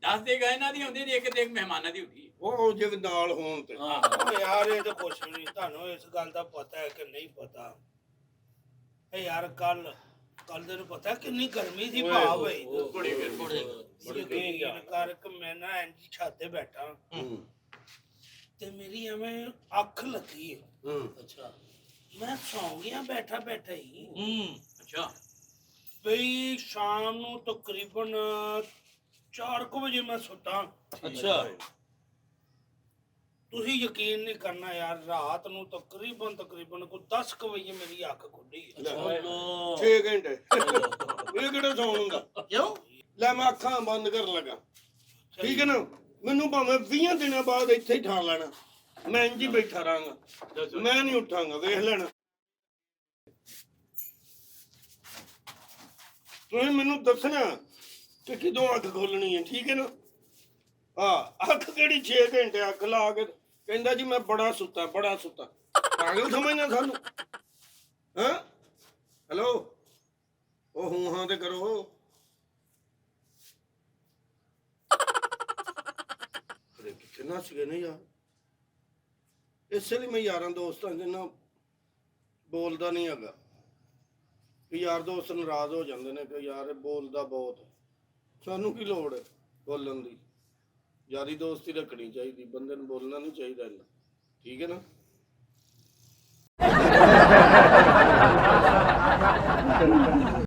10 ਦੇ ਗਏ ਇਹਨਾਂ ਦੀ ਹੁੰਦੀ ਨੇ ਇੱਕ ਤੇ ਇੱਕ ਮਹਿਮਾਨਾਂ ਦੀ ਹੁੰਦੀ ਉਹ ਜੇ ਨਾਲ ਹੋਣ ਤੇ ਹਾਂ ਓ ਯਾਰ ਇਹ ਤਾਂ ਕੁਛ ਵੀ ਨਹੀਂ ਤੁਹਾਨੂੰ ਇਸ ਗੱਲ ਦਾ ਪਤਾ ਹੈ ਕਿ ਨਹੀਂ ਪਤਾ ਇਹ ਯਾਰ ਕੱਲ ਤੈਨੂੰ ਪਤਾ ਕਿੰਨੀ ਗਰਮੀ ਸੀ ਭਾਵ ਹੋਈ ਬੜੀ ਗਰਮੀ ਯਕੀਨ ਕਰ ਕਿ ਮੈਂ ਨਾ ਇੰਜ ਛੱਤ ਤੇ ਬੈਠਾ ਤੇ ਮੇਰੀ ਐਵੇਂ ਅੱਖ ਲੱਗੀ ਹੈ ਅੱਛਾ ਮੈਂ ਸੌਂ ਗਿਆ ਬੈਠਾ ਬੈਠਾ ਹੀ ਅੱਛਾ ਬਈ ਸ਼ਾਮ ਨੂੰ ਤਕਰੀਬਨ 4 ਵਜੇ ਮੈਂ ਸੁੱਤਾ ਅੱਛਾ ਤੁਸੀਂ ਯਕੀਨ ਨਹੀਂ ਕਰਨਾ ਯਾਰ ਰਾਤ ਨੂੰ ਤਕਰੀਬਨ ਕੋਈ 10 ਵਜੇ ਮੇਰੀ ਅੱਖ ਖੁੱਲੀ ਹੈ। 6 ਘੰਟੇ ਇਹ ਕਿਹੜਾ ਸੌਣ ਹੁੰਦਾ ਕਿਉਂ ਲੈ ਮੈਂ ਅੱਖਾਂ ਬੰਦ ਕਰਨ ਲੱਗਾ ਠੀਕ ਹੈ ਨਾ ਮੈਨੂੰ ਭਾਵੇਂ 20 ਦਿਨਾਂ ਬਾਅਦ ਇੱਥੇ ਹੀ ਠਾ ਲੈਣਾ ਮੈਂ ਇੰਜ ਹੀ ਬੈਠਾ ਰਹਾਂਗਾ ਮੈਂ ਨਹੀਂ ਉੱਠਾਂਗਾ ਵੇਖ ਲੈਣਾ ਤੁਸੀਂ ਮੈਨੂੰ ਦੱਸਣਾ ਕਿ ਕਿਦੋਂ ਅੱਖ ਖੋਲਣੀ ਹੈ ਠੀਕ ਹੈ ਨਾ ਅੱਖ ਕਿਹੜੀ 6 ਘੰਟੇ ਅੱਖ ਲਾ ਕੇ ਕਹਿੰਦਾ ਜੀ ਮੈਂ ਬੜਾ ਸੁੱਤਾ ਪਾਗਲ ਸਮਝਣਾ ਸਾਨੂੰ ਹਾਂ ਹੈਲੋ ਉਹ ਹੂੰ ਹਾਂ ਤੇ ਕਰੋ ਅਰੇ ਕਿੱਥੇ ਨੱਸ ਗਏ ਨੇ ਯਾਰ ਇਸੇ ਲਈ ਮੈਂ ਯਾਰਾਂ ਦੋਸਤਾਂ ਦੇ ਨਾਲ ਬੋਲਦਾ ਨਹੀਂ ਹੈਗਾ ਕਿ ਯਾਰ ਦੋਸਤ ਨਾਰਾਜ਼ ਹੋ ਜਾਂਦੇ ਨੇ ਕਿ ਯਾਰ ਇਹ ਬੋਲਦਾ ਬਹੁਤ ਸਾਨੂੰ ਕੀ ਲੋੜ ਹੈ ਬੋਲਣ ਦੀ ਯਾਰੀ ਦੋਸਤੀ ਰੱਖਣੀ ਚਾਹੀਦੀ ਬੰਦੇ ਨੂੰ ਬੋਲਣਾ ਨਹੀਂ ਚਾਹੀਦਾ ਇੰਨਾ ਠੀਕ ਹੈ ਨਾ